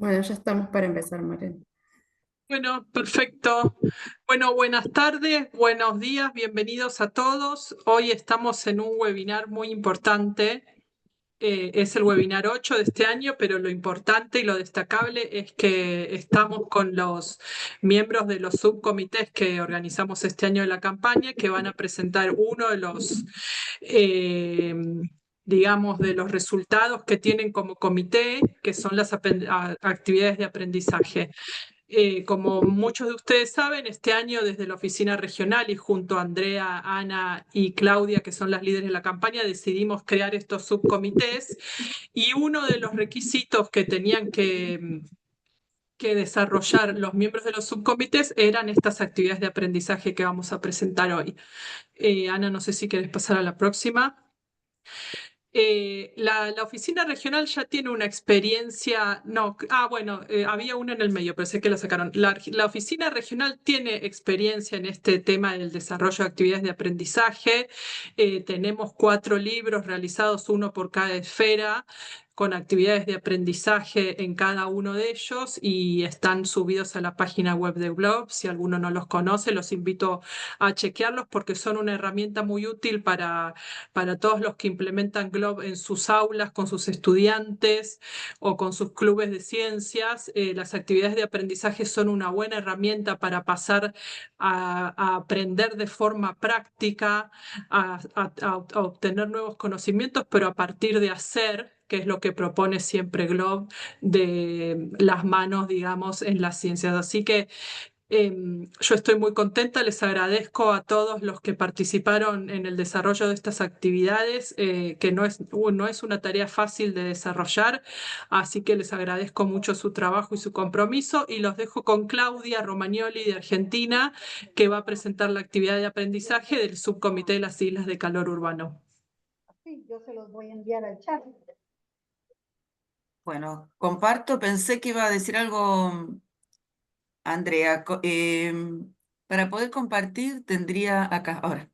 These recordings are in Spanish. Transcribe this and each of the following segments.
Bueno, ya estamos para empezar, Mariana. Bueno, perfecto. Bueno, buenas tardes, buenos días, bienvenidos a todos. Hoy estamos en un webinar muy importante. Es el webinar 8 de este año, pero lo importante y lo destacable es que estamos con los miembros de los subcomités que organizamos este año de la campaña, que van a presentar uno de los, eh, digamos, de los resultados que tienen como comité, que son las actividades de aprendizaje. Como muchos de ustedes saben, este año desde la oficina regional y junto a Andrea, Ana y Claudia, que son las líderes de la campaña, decidimos crear estos subcomités y uno de los requisitos que tenían que desarrollar los miembros de los subcomités eran estas actividades de aprendizaje que vamos a presentar hoy. Ana, no sé si quieres pasar a la próxima. La oficina regional ya tiene una experiencia, no, bueno, había una en el medio, pero sé que la sacaron. La oficina regional tiene experiencia en este tema del desarrollo de actividades de aprendizaje. Tenemos 4 libros realizados, uno por cada esfera, con actividades de aprendizaje en cada uno de ellos y están subidos a la página web de Globe. Si alguno no los conoce, los invito a chequearlos porque son una herramienta muy útil para todos los que implementan Globe en sus aulas, con sus estudiantes o con sus clubes de ciencias. Las actividades de aprendizaje son una buena herramienta para pasar a aprender de forma práctica, a obtener nuevos conocimientos, pero a partir de hacer, que es lo que propone siempre Globe, de las manos, digamos, en las ciencias. Así que yo estoy muy contenta, les agradezco a todos los que participaron en el desarrollo de estas actividades, que no es una tarea fácil de desarrollar, así que les agradezco mucho su trabajo y su compromiso y los dejo con Claudia Romagnoli de Argentina, que va a presentar la actividad de aprendizaje del Subcomité de las Islas de Calor Urbano. Sí, yo se los voy a enviar al chat. Bueno, comparto, pensé que iba a decir algo Andrea. Para poder compartir tendría acá, ahora.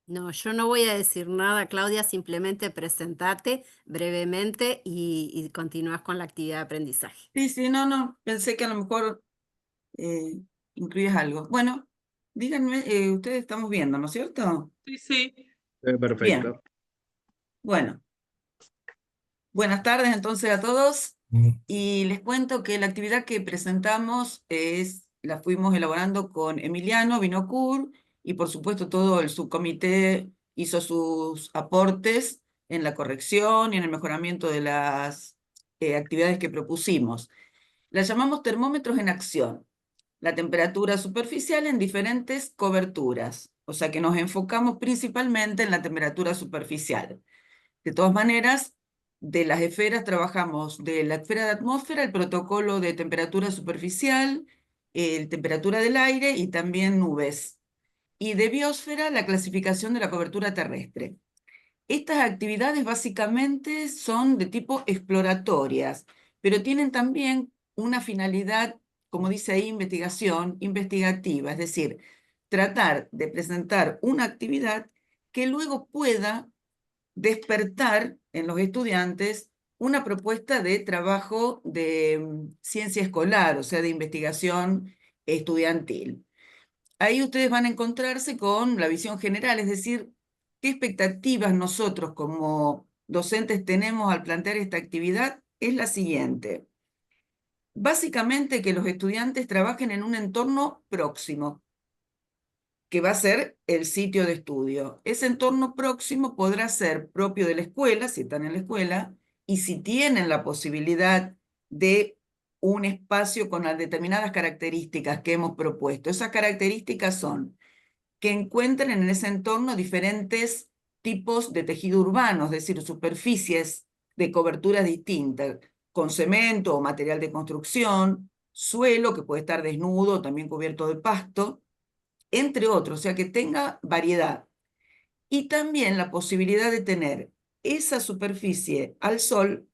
No, yo no voy a decir nada, Claudia, simplemente presentate brevemente y continúas con la actividad de aprendizaje. Sí, no, pensé que a lo mejor eh, incluías algo. Bueno, díganme, ustedes estamos viendo, ¿no es cierto? Sí, sí. Bien, Perfecto. bueno, buenas tardes entonces a todos. Y les cuento que la actividad que presentamos la fuimos elaborando con Emiliano Vinocourt y por supuesto todo el subcomité hizo sus aportes en la corrección y en el mejoramiento de las actividades que propusimos. Las llamamos termómetros en acción. La temperatura superficial en diferentes coberturas, o sea que nos enfocamos principalmente en la temperatura superficial. De todas maneras, de las esferas trabajamos de la esfera de atmósfera, el protocolo de temperatura superficial, temperatura del aire y también nubes. Y de biosfera, la clasificación de la cobertura terrestre. Estas actividades básicamente son de tipo exploratorias, pero tienen también una finalidad, como dice ahí, investigativa, es decir, tratar de presentar una actividad que luego pueda despertar en los estudiantes una propuesta de trabajo de ciencia escolar, o sea, de investigación estudiantil. Ahí ustedes van a encontrarse con la visión general, es decir, qué expectativas nosotros como docentes tenemos al plantear esta actividad es la siguiente. Básicamente que los estudiantes trabajen en un entorno próximo, que va a ser el sitio de estudio. Ese entorno próximo podrá ser propio de la escuela, si están en la escuela, y si tienen la posibilidad de un espacio con las determinadas características que hemos propuesto. Esas características son que encuentren en ese entorno diferentes tipos de tejido urbano, es decir, superficies de coberturas distintas, con cemento o material de construcción, suelo que puede estar desnudo o también cubierto de pasto, entre otros, o sea que tenga variedad. Y también la posibilidad de tener esa superficie al sol,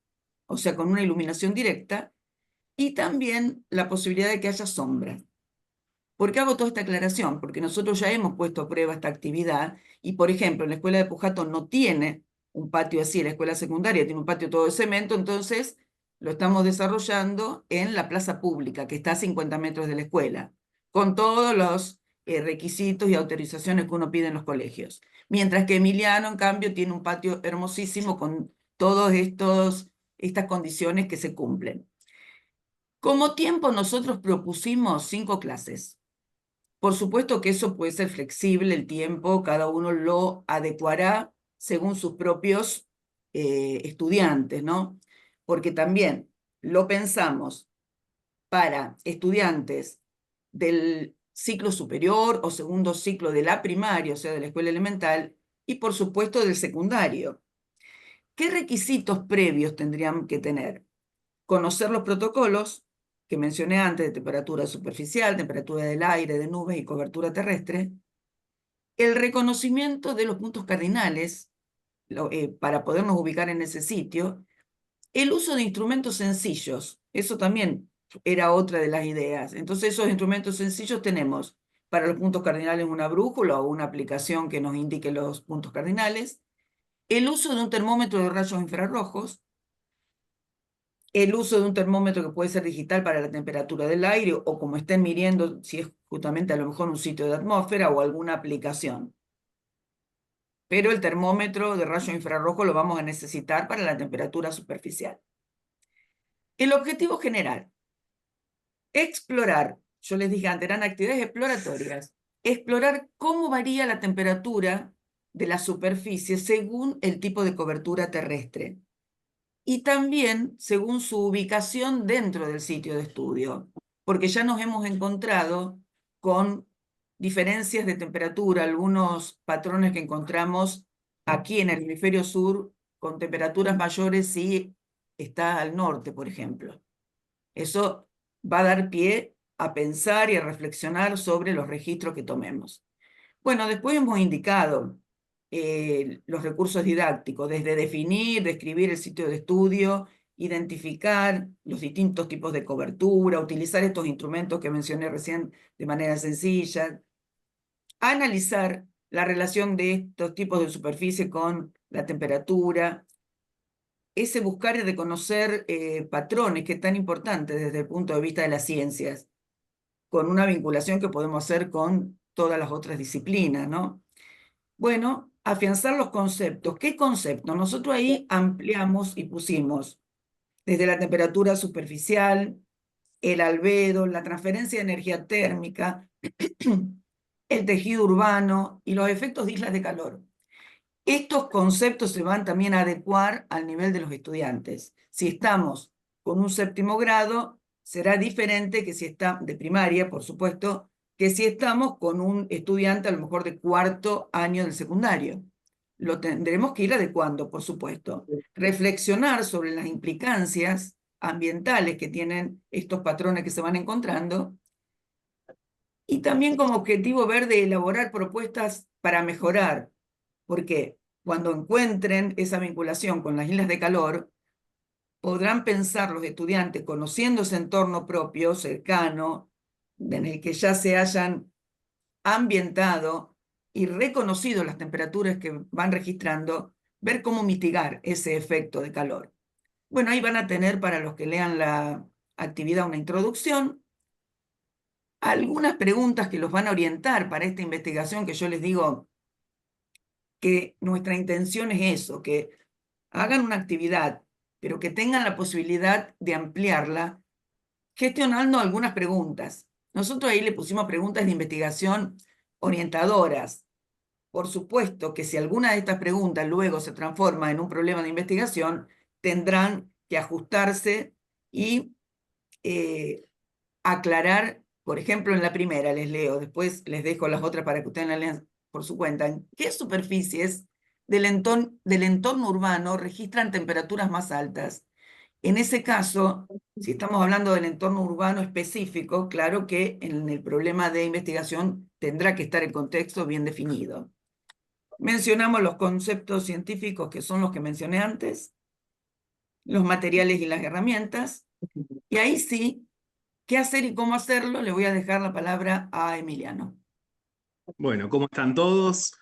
o sea, con una iluminación directa, y también la posibilidad de que haya sombra. ¿Por qué hago toda esta aclaración? Porque nosotros ya hemos puesto a prueba esta actividad y, por ejemplo, en la escuela de Pujato no tiene un patio así, la escuela secundaria tiene un patio todo de cemento, entonces lo estamos desarrollando en la plaza pública, que está a 50 metros de la escuela, con todos los requisitos y autorizaciones que uno pide en los colegios. Mientras que Emiliano, en cambio, tiene un patio hermosísimo con todas estas condiciones que se cumplen. Como tiempo, nosotros propusimos 5 clases. Por supuesto que eso puede ser flexible, el tiempo, cada uno lo adecuará según sus propios estudiantes, ¿no? Porque también lo pensamos para estudiantes del ciclo superior o segundo ciclo de la primaria, o sea, de la escuela elemental, y por supuesto del secundario. ¿Qué requisitos previos tendrían que tener? Conocer los protocolos que mencioné antes de temperatura superficial, temperatura del aire, de nubes y cobertura terrestre, el reconocimiento de los puntos cardinales para podernos ubicar en ese sitio, el uso de instrumentos sencillos, eso también era otra de las ideas. Entonces esos instrumentos sencillos tenemos para los puntos cardinales una brújula o una aplicación que nos indique los puntos cardinales, el uso de un termómetro de rayos infrarrojos, el uso de un termómetro que puede ser digital para la temperatura del aire o como estén midiendo, si es justamente a lo mejor un sitio de atmósfera o alguna aplicación. Pero el termómetro de rayo infrarrojo lo vamos a necesitar para la temperatura superficial. El objetivo general, explorar, yo les dije antes, eran actividades exploratorias, explorar cómo varía la temperatura de la superficie según el tipo de cobertura terrestre y también según su ubicación dentro del sitio de estudio, porque ya nos hemos encontrado con diferencias de temperatura, algunos patrones que encontramos aquí en el hemisferio sur con temperaturas mayores si está al norte, por ejemplo. Eso va a dar pie a pensar y a reflexionar sobre los registros que tomemos. Bueno, después hemos indicado los recursos didácticos, desde definir, describir el sitio de estudio, identificar los distintos tipos de cobertura, utilizar estos instrumentos que mencioné recién de manera sencilla, analizar la relación de estos tipos de superficie con la temperatura, ese buscar y reconocer patrones que es tan importante desde el punto de vista de las ciencias, con una vinculación que podemos hacer con todas las otras disciplinas, ¿no? Bueno, afianzar los conceptos. ¿Qué conceptos? Nosotros ahí ampliamos y pusimos desde la temperatura superficial, el albedo, la transferencia de energía térmica, el tejido urbano y los efectos de islas de calor. Estos conceptos se van también a adecuar al nivel de los estudiantes. Si estamos con un 7º grado, será diferente que si está de primaria, por supuesto, que si estamos con un estudiante a lo mejor de 4º año del secundario. Lo tendremos que ir adecuando, por supuesto. Reflexionar sobre las implicancias ambientales que tienen estos patrones que se van encontrando y también como objetivo ver de elaborar propuestas para mejorar, porque cuando encuentren esa vinculación con las islas de calor, podrán pensar los estudiantes, conociendo ese entorno propio, cercano, en el que ya se hayan ambientado y reconocido las temperaturas que van registrando, ver cómo mitigar ese efecto de calor. Bueno, ahí van a tener para los que lean la actividad una introducción, algunas preguntas que los van a orientar para esta investigación que yo les digo que nuestra intención es eso, que hagan una actividad, pero que tengan la posibilidad de ampliarla, gestionando algunas preguntas. Nosotros ahí le pusimos preguntas de investigación orientadoras. Por supuesto que si alguna de estas preguntas luego se transforma en un problema de investigación, tendrán que ajustarse y aclarar, por ejemplo, en la primera les leo, después les dejo las otras para que ustedes la lean por su cuenta. ¿En qué superficies del entorno urbano registran temperaturas más altas? En ese caso, si estamos hablando del entorno urbano específico, claro que en el problema de investigación tendrá que estar el contexto bien definido. Mencionamos los conceptos científicos que son los que mencioné antes, los materiales y las herramientas, y ahí sí, qué hacer y cómo hacerlo, le voy a dejar la palabra a Emiliano. Bueno, ¿cómo están todos?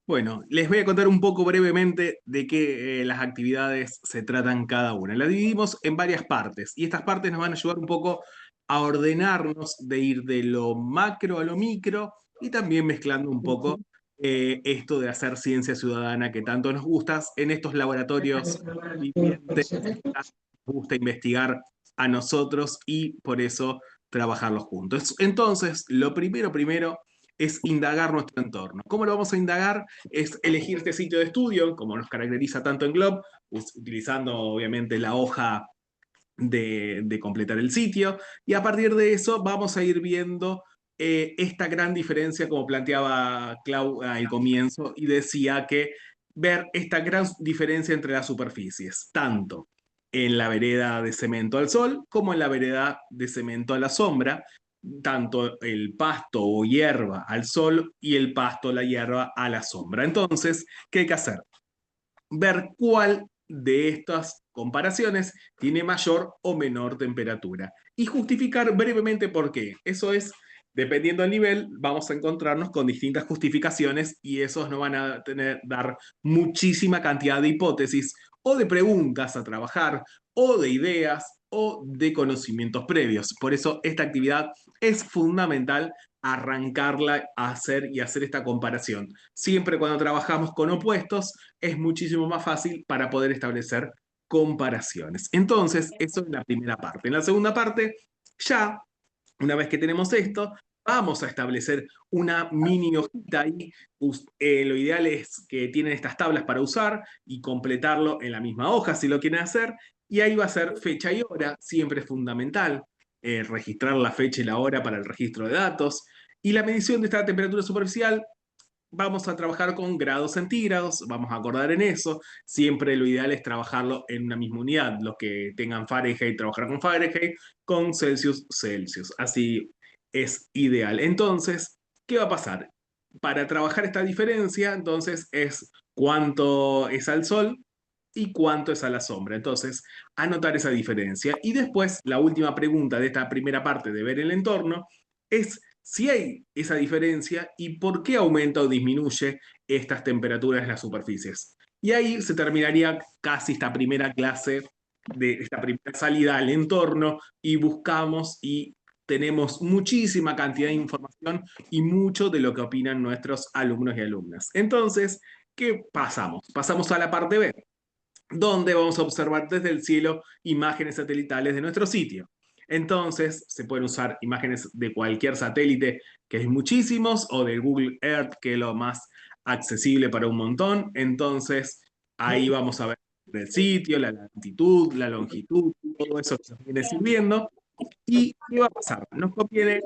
Bueno, les voy a contar un poco brevemente de qué las actividades se tratan cada una. La dividimos en varias partes y estas partes nos van a ayudar un poco a ordenarnos, de ir de lo macro a lo micro y también mezclando un poco esto de hacer ciencia ciudadana que tanto nos gusta en estos laboratorios vivientes, que tanto nos gusta investigar a nosotros y por eso trabajarlos juntos. Entonces, lo primero es indagar nuestro entorno. ¿Cómo lo vamos a indagar? Es elegir este sitio de estudio, como nos caracteriza tanto en Glob, utilizando obviamente la hoja de completar el sitio, y a partir de eso vamos a ir viendo esta gran diferencia, como planteaba Clau al comienzo, y decía que ver esta gran diferencia entre las superficies, tanto en la vereda de cemento al sol como en la vereda de cemento a la sombra, tanto el pasto o hierba al sol y el pasto o la hierba a la sombra. Entonces, ¿qué hay que hacer? Ver cuál de estas comparaciones tiene mayor o menor temperatura y justificar brevemente por qué. Eso es, dependiendo del nivel, vamos a encontrarnos con distintas justificaciones y esos nos van a dar muchísima cantidad de hipótesis o de preguntas a trabajar o de ideas o de conocimientos previos. Por eso esta actividad es fundamental arrancarla a hacer y hacer esta comparación. Siempre cuando trabajamos con opuestos es muchísimo más fácil para poder establecer comparaciones. Entonces, eso es la primera parte. En la segunda parte, ya, una vez que tenemos esto, vamos a establecer una mini hojita ahí. Lo ideal es que tienen estas tablas para usar y completarlo en la misma hoja si lo quieren hacer. Y ahí va a ser fecha y hora, siempre es fundamental. Registrar la fecha y la hora para el registro de datos. Y la medición de esta temperatura superficial, vamos a trabajar con grados centígrados, vamos a acordar en eso. Siempre lo ideal es trabajarlo en una misma unidad. Los que tengan Fahrenheit, trabajar con Fahrenheit, con Celsius, Celsius. Así es ideal. Entonces, ¿qué va a pasar? Para trabajar esta diferencia, entonces es cuánto es al sol y cuánto es a la sombra. Entonces, anotar esa diferencia. Y después, la última pregunta de esta primera parte de ver el entorno es si hay esa diferencia y por qué aumenta o disminuye estas temperaturas en las superficies. Y ahí se terminaría casi esta primera clase, de esta primera salida al entorno, y buscamos y tenemos muchísima cantidad de información y mucho de lo que opinan nuestros alumnos y alumnas. Entonces, ¿qué pasamos? Pasamos a la parte B, donde vamos a observar desde el cielo imágenes satelitales de nuestro sitio. Entonces, se pueden usar imágenes de cualquier satélite, que hay muchísimos, o de Google Earth, que es lo más accesible para un montón. Entonces, ahí vamos a ver el sitio, la latitud, la longitud, todo eso que nos viene sirviendo. ¿Y qué va a pasar? Nos conviene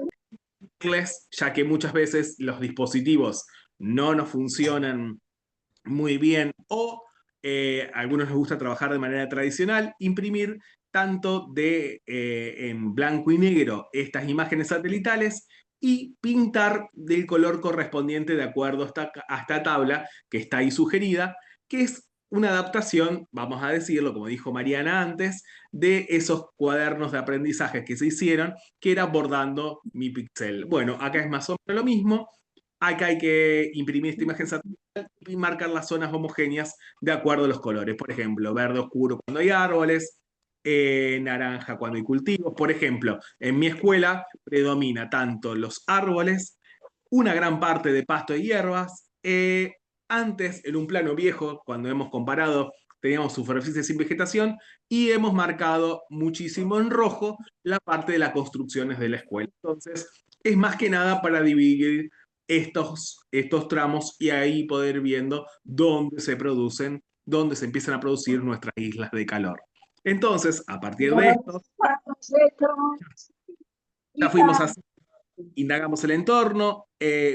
inglés, ya que muchas veces los dispositivos no nos funcionan muy bien o a algunos les gusta trabajar de manera tradicional, imprimir tanto en blanco y negro estas imágenes satelitales y pintar del color correspondiente de acuerdo a esta tabla que está ahí sugerida, que es una adaptación, vamos a decirlo, como dijo Mariana antes, de esos cuadernos de aprendizaje que se hicieron, que era bordando mi pixel. Bueno, acá es más o menos lo mismo. Acá hay que imprimir esta imagen satelital y marcar las zonas homogéneas de acuerdo a los colores. Por ejemplo, verde oscuro cuando hay árboles, naranja cuando hay cultivos. Por ejemplo, en mi escuela predomina tanto los árboles, una gran parte de pasto y hierbas. Antes, en un plano viejo, cuando hemos comparado, teníamos superficies sin vegetación y hemos marcado muchísimo en rojo la parte de las construcciones de la escuela. Entonces, es más que nada para dividir estos tramos y ahí poder ir viendo dónde se producen, dónde se empiezan a producir nuestras islas de calor. Entonces, a partir de esto, ya fuimos así, indagamos el entorno,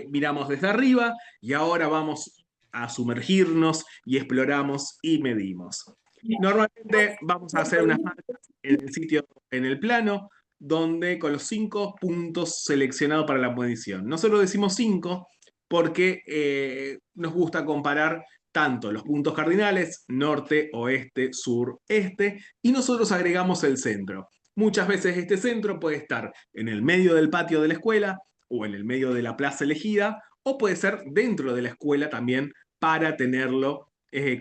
miramos desde arriba y ahora vamos a sumergirnos y exploramos y medimos. Normalmente vamos a hacer unas marcas en el sitio, en el plano, donde con los 5 puntos seleccionados para la medición. Nosotros decimos 5 porque nos gusta comparar tanto los puntos cardinales, norte, oeste, sur, este, y nosotros agregamos el centro. Muchas veces este centro puede estar en el medio del patio de la escuela o en el medio de la plaza elegida, o puede ser dentro de la escuela también para tenerlo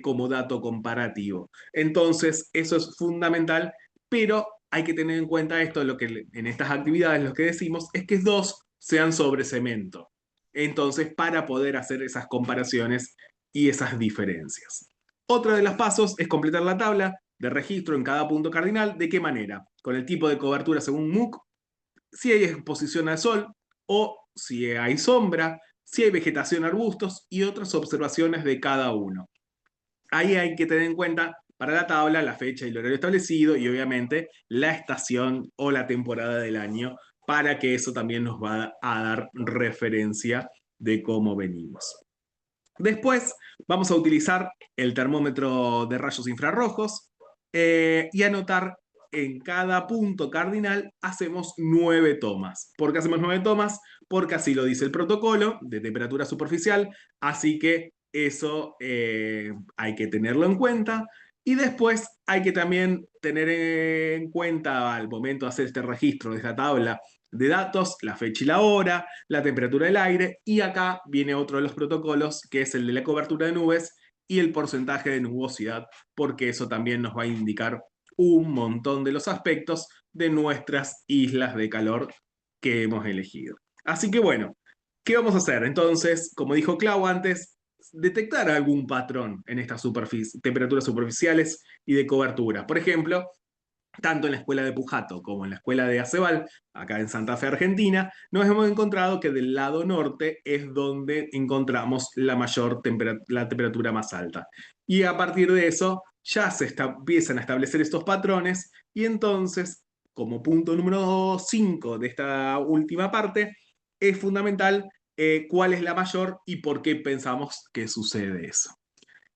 como dato comparativo. Entonces, eso es fundamental, pero hay que tener en cuenta esto, lo que en estas actividades lo que decimos es que 2 sean sobre cemento. Entonces, para poder hacer esas comparaciones y esas diferencias. Otro de los pasos es completar la tabla de registro en cada punto cardinal. ¿De qué manera? Con el tipo de cobertura según MOOC, si hay exposición al sol o si hay sombra, si hay vegetación, arbustos y otras observaciones de cada uno. Ahí hay que tener en cuenta para la tabla la fecha y el horario establecido y obviamente la estación o la temporada del año para que eso también nos va a dar referencia de cómo venimos. Después vamos a utilizar el termómetro de rayos infrarrojos y anotar en cada punto cardinal hacemos 9 tomas. ¿Por qué hacemos 9 tomas? Porque así lo dice el protocolo de temperatura superficial, así que eso hay que tenerlo en cuenta. Y después hay que también tener en cuenta al momento de hacer este registro de esta tabla de datos, la fecha y la hora, la temperatura del aire, y acá viene otro de los protocolos, que es el de la cobertura de nubes y el porcentaje de nubosidad, porque eso también nos va a indicar un montón de los aspectos de nuestras islas de calor que hemos elegido. Así que bueno, ¿qué vamos a hacer? Entonces, como dijo Clau antes, detectar algún patrón en estas temperaturas superficiales y de cobertura. Por ejemplo, tanto en la escuela de Pujato como en la escuela de Aceval, acá en Santa Fe, Argentina, nos hemos encontrado que del lado norte es donde encontramos la temperatura más alta. Y a partir de eso ya se empiezan a establecer estos patrones y entonces, como punto número 5 de esta última parte, es fundamental cuál es la mayor y por qué pensamos que sucede eso.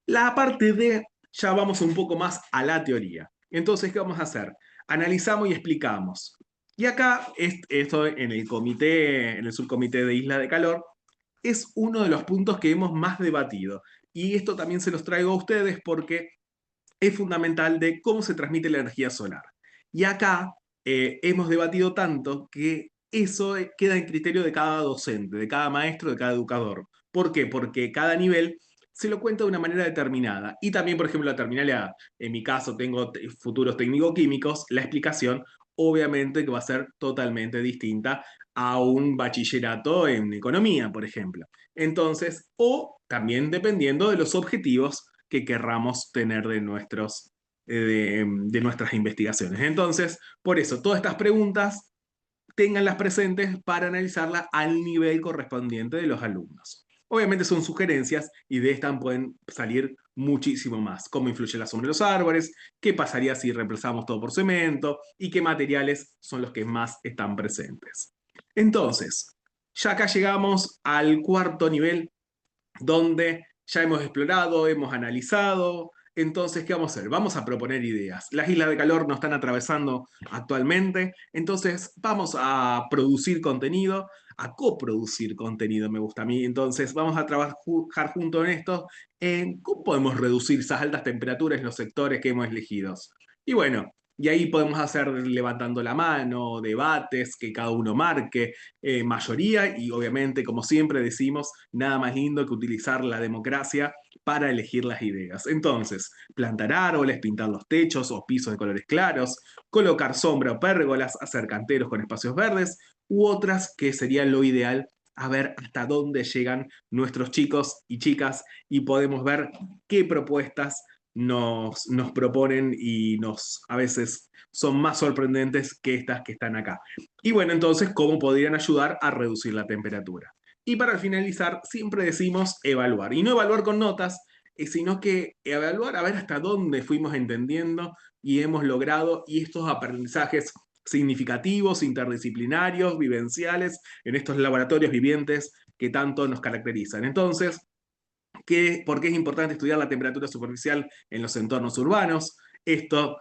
La parte de, ya vamos un poco más a la teoría. Entonces, ¿qué vamos a hacer? Analizamos y explicamos. Y acá, esto en el comité, en el subcomité de Isla de Calor, es uno de los puntos que hemos más debatido. Y esto también se los traigo a ustedes porque es fundamental de cómo se transmite la energía solar. Y acá hemos debatido tanto que eso queda en criterio de cada docente, de cada maestro, de cada educador. ¿Por qué? Porque cada nivel se lo cuenta de una manera determinada. Y también, por ejemplo, la terminal A, en mi caso tengo futuros técnico-químicos, la explicación obviamente que va a ser totalmente distinta a un bachillerato en economía, por ejemplo. Entonces, o también dependiendo de los objetivos que querramos tener de nuestras investigaciones. Entonces, por eso, todas estas preguntas ténganlas presentes para analizarlas al nivel correspondiente de los alumnos. Obviamente son sugerencias y de estas pueden salir muchísimo más. Cómo influye la sombra de los árboles, qué pasaría si reemplazamos todo por cemento y qué materiales son los que más están presentes. Entonces, ya acá llegamos al cuarto nivel donde ya hemos explorado, hemos analizado. Entonces, ¿qué vamos a hacer? Vamos a proponer ideas. Las islas de calor nos están atravesando actualmente, entonces vamos a producir contenido, a coproducir contenido, me gusta a mí. Entonces, vamos a trabajar junto en esto, en cómo podemos reducir esas altas temperaturas en los sectores que hemos elegido. Y bueno, y ahí podemos hacer levantando la mano, debates, que cada uno marque, mayoría, y obviamente, como siempre decimos, nada más lindo que utilizar la democracia para elegir las ideas. Entonces, plantar árboles, pintar los techos o pisos de colores claros, colocar sombra o pérgolas, hacer canteros con espacios verdes, u otras que sería lo ideal, a ver hasta dónde llegan nuestros chicos y chicas y podemos ver qué propuestas nos proponen y a veces son más sorprendentes que estas que están acá. Y bueno, entonces, ¿cómo podrían ayudar a reducir la temperatura? Y para finalizar, siempre decimos evaluar. Y no evaluar con notas, sino que evaluar a ver hasta dónde fuimos entendiendo y hemos logrado y estos aprendizajes significativos, interdisciplinarios, vivenciales, en estos laboratorios vivientes que tanto nos caracterizan. Entonces, ¿por qué es importante estudiar la temperatura superficial en los entornos urbanos? Esto,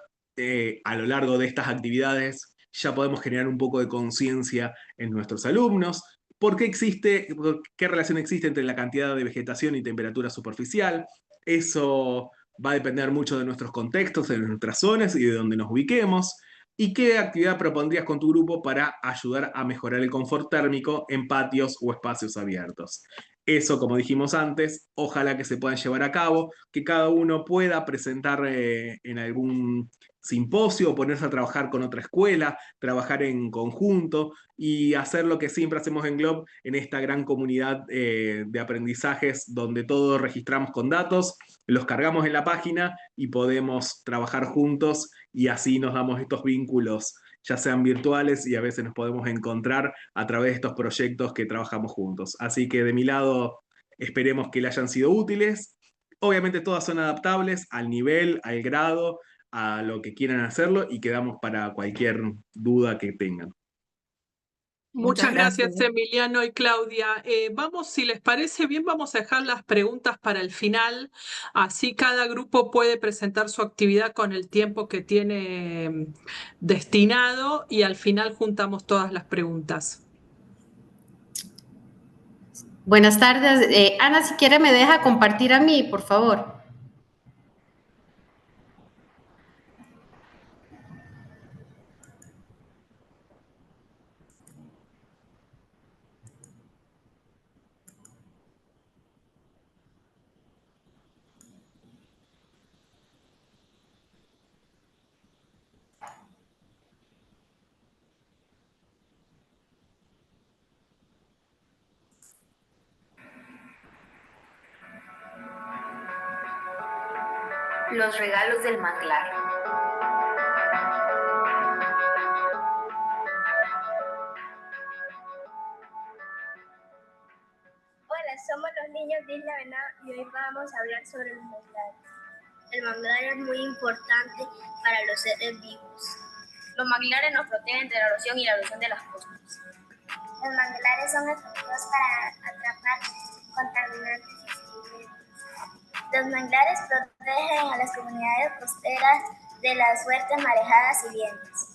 a lo largo de estas actividades, ya podemos generar un poco de conciencia en nuestros alumnos. ¿Qué relación existe entre la cantidad de vegetación y temperatura superficial? Eso va a depender mucho de nuestros contextos, de nuestras zonas y de donde nos ubiquemos. ¿Y qué actividad propondrías con tu grupo para ayudar a mejorar el confort térmico en patios o espacios abiertos? Eso, como dijimos antes, ojalá que se puedan llevar a cabo, que cada uno pueda presentar en algún simposio, ponerse a trabajar con otra escuela, trabajar en conjunto y hacer lo que siempre hacemos en Globe, en esta gran comunidad de aprendizajes donde todos registramos con datos, los cargamos en la página y podemos trabajar juntos y así nos damos estos vínculos, ya sean virtuales y a veces nos podemos encontrar a través de estos proyectos que trabajamos juntos. Así que de mi lado, esperemos que le hayan sido útiles. Obviamente todas son adaptables al nivel, al grado, a lo que quieran hacerlo y quedamos para cualquier duda que tengan. Muchas gracias, gracias. Emiliano y Claudia. Vamos, si les parece bien, vamos a dejar las preguntas para el final. Así cada grupo puede presentar su actividad con el tiempo que tiene destinado y al final juntamos todas las preguntas. Buenas tardes. Ana, si quiere me deja compartir a mí, por favor. Los regalos del manglar. Hola, somos los niños de Isla Venado y hoy vamos a hablar sobre el manglar. El manglar es muy importante para los seres vivos. Los manglares nos protegen de la erosión y la erosión de las costas. Los manglares son efectivos para atrapar contaminantes y sedimentos. Los manglares protegen a las comunidades costeras de las fuertes marejadas y vientos.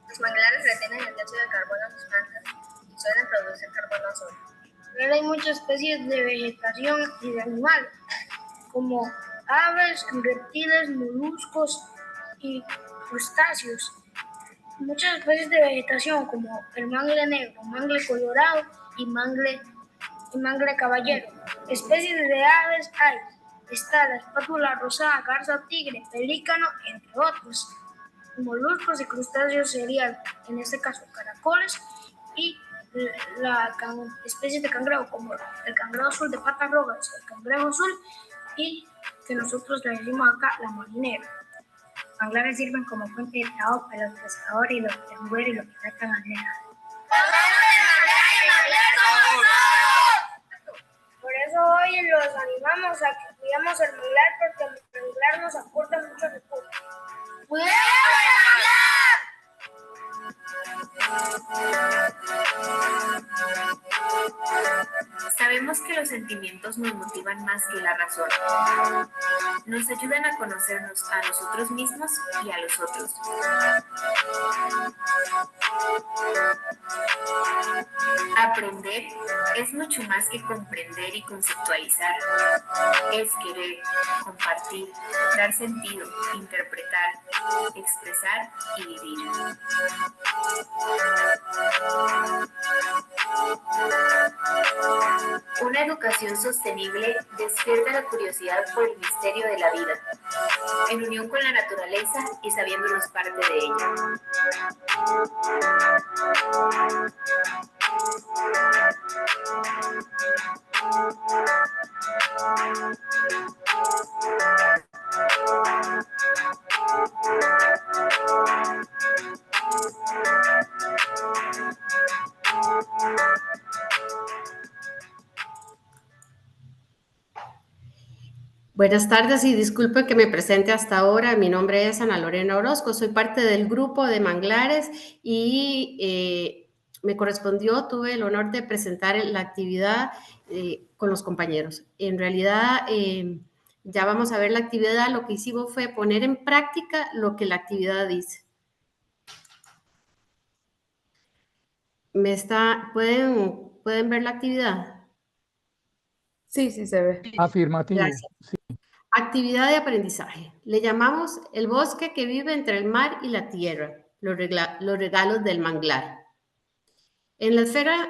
Los manglares retienen el dióxido de carbono en sus plantas y suelen producir carbono sólido. Pero hay muchas especies de vegetación y de animales, como aves, reptiles, moluscos y crustáceos. Muchas especies de vegetación, como el mangle negro, mangle colorado y mangle caballero. Especies de aves hay. Está la espátula rosada, garza tigre, pelícano, entre otros. Moluscos y crustáceos serían, en este caso, caracoles y la especie de cangrejo, como el cangrejo azul de patas rojas, el cangrejo azul, y que nosotros le decimos acá la marinera. Los manglares sirven como fuente de trabajo para los pescadores y los triangueros y los que tratan almejas. Por eso hoy los animamos a que cuidemos el manglar, porque el manglar nos aporta muchos recursos. ¡Cuidemos el Sabemos que los sentimientos nos motivan más que la razón. Nos ayudan a conocernos a nosotros mismos y a los otros. Aprender es mucho más que comprender y conceptualizar. Es querer, compartir, dar sentido, interpretar, expresar y vivir. Una educación sostenible despierta la curiosidad por el misterio de la vida, en unión con la naturaleza y sabiéndonos parte de ella. Buenas tardes y disculpe que me presente hasta ahora. Mi nombre es Ana Lorena Orozco, soy parte del grupo de manglares y me correspondió, tuve el honor de presentar la actividad con los compañeros. En realidad, ya vamos a ver la actividad, lo que hicimos fue poner en práctica lo que la actividad dice. ¿Pueden ver la actividad? Sí, sí se ve. Afirmativo. Gracias. Sí. Actividad de aprendizaje. Le llamamos el bosque que vive entre el mar y la tierra, los regalos del manglar. En la esfera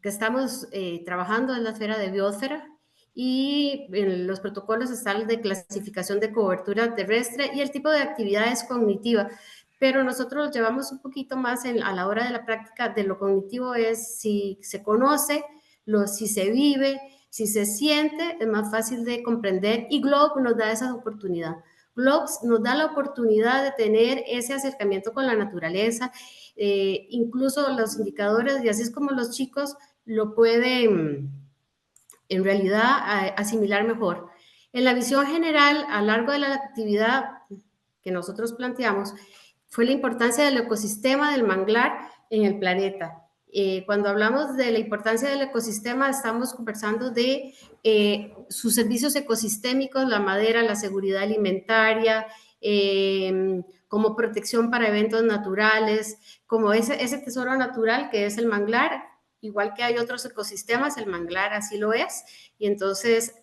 que estamos trabajando en la esfera de biosfera, y en los protocolos está el de clasificación de cobertura terrestre y el tipo de actividades cognitivas, pero nosotros lo llevamos un poquito más a la hora de la práctica. De lo cognitivo es si se conoce, si se vive, si se siente, es más fácil de comprender, y Globe nos da esa oportunidad. Globe nos da la oportunidad de tener ese acercamiento con la naturaleza, incluso los indicadores, y así es como los chicos lo pueden en realidad asimilar mejor. En la visión general, a lo largo de la actividad que nosotros planteamos, fue la importancia del ecosistema del manglar en el planeta. Cuando hablamos de la importancia del ecosistema, estamos conversando de sus servicios ecosistémicos, la madera, la seguridad alimentaria, como protección para eventos naturales, como ese tesoro natural que es el manglar. Igual que hay otros ecosistemas, el manglar así lo es, y entonces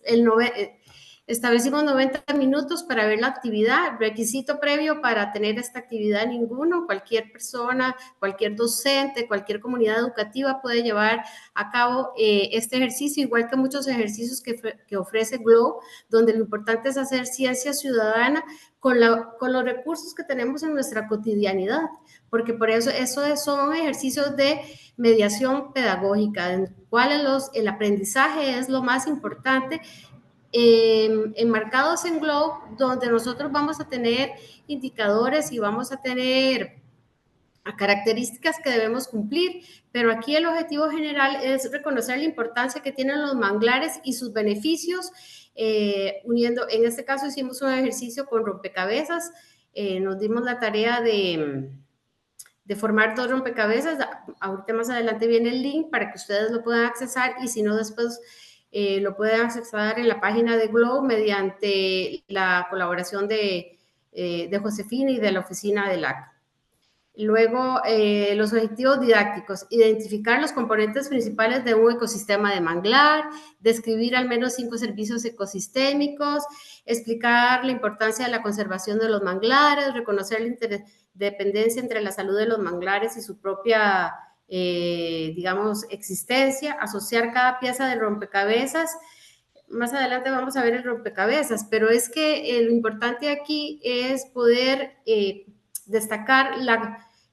establecimos 90 minutos para ver la actividad. Requisito previo para tener esta actividad ninguno. Cualquier persona, cualquier docente, cualquier comunidad educativa puede llevar a cabo este ejercicio, igual que muchos ejercicios que ofrece Globe, donde lo importante es hacer ciencia ciudadana con los recursos que tenemos en nuestra cotidianidad, porque por eso son ejercicios de mediación pedagógica, en cuales el aprendizaje es lo más importante, enmarcados en Globe, donde nosotros vamos a tener indicadores y vamos a tener características que debemos cumplir, pero aquí el objetivo general es reconocer la importancia que tienen los manglares y sus beneficios, uniendo, en este caso hicimos un ejercicio con rompecabezas, nos dimos la tarea de formar 2 rompecabezas. Ahorita más adelante viene el link para que ustedes lo puedan accesar, y si no, después lo pueden accesar en la página de Globe mediante la colaboración de Josefina y de la oficina del LAC. Luego, los objetivos didácticos: identificar los componentes principales de un ecosistema de manglar, describir al menos 5 servicios ecosistémicos, explicar la importancia de la conservación de los manglares, reconocer la interdependencia entre la salud de los manglares y su propia, digamos, existencia, asociar cada pieza del rompecabezas. Más adelante vamos a ver el rompecabezas, pero es que lo importante aquí es poder destacar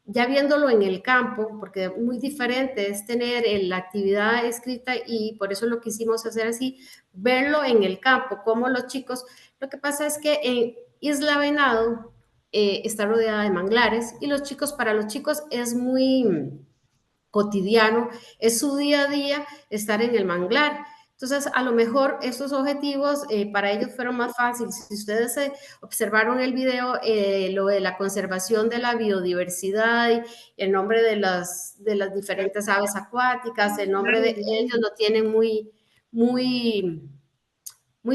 ya viéndolo en el campo, porque muy diferente es tener la actividad escrita, y por eso lo quisimos hacer así, verlo en el campo, como los chicos. Lo que pasa es que en Isla Venado está rodeada de manglares, y para los chicos es muy cotidiano, es su día a día estar en el manglar. Entonces, a lo mejor estos objetivos para ellos fueron más fáciles. Si ustedes observaron el video, lo de la conservación de la biodiversidad, y el nombre de las diferentes aves acuáticas, el nombre de ellos lo tienen muy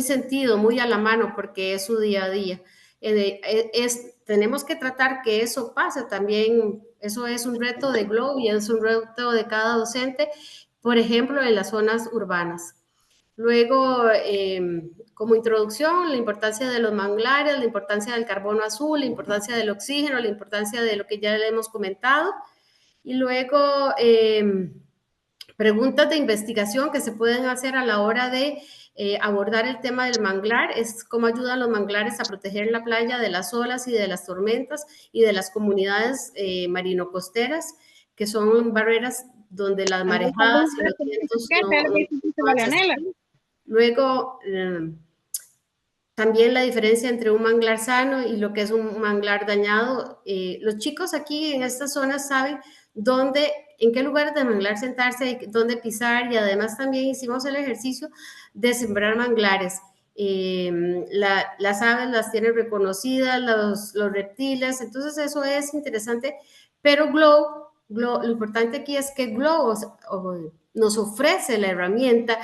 sentido, muy a la mano, porque es su día a día. Tenemos que tratar que eso pase también. Eso es un reto de Globe y es un reto de cada docente, por ejemplo, en las zonas urbanas. Luego, como introducción, la importancia de los manglares, la importancia del carbono azul, la importancia del oxígeno, la importancia de lo que ya le hemos comentado. Y luego, preguntas de investigación que se pueden hacer a la hora de abordar el tema del manglar: es cómo ayudan los manglares a proteger la playa de las olas y de las tormentas y de las comunidades marino-costeras, que son barreras donde las marejadas y los vientos no acceden. Luego, también la diferencia entre un manglar sano y lo que es un manglar dañado. Los chicos aquí en estas zonas saben en qué lugares de manglar sentarse, dónde pisar, y además también hicimos el ejercicio de sembrar manglares. Las aves las tienen reconocidas, los reptiles, entonces eso es interesante, pero lo importante aquí es que Globe nos ofrece la herramienta,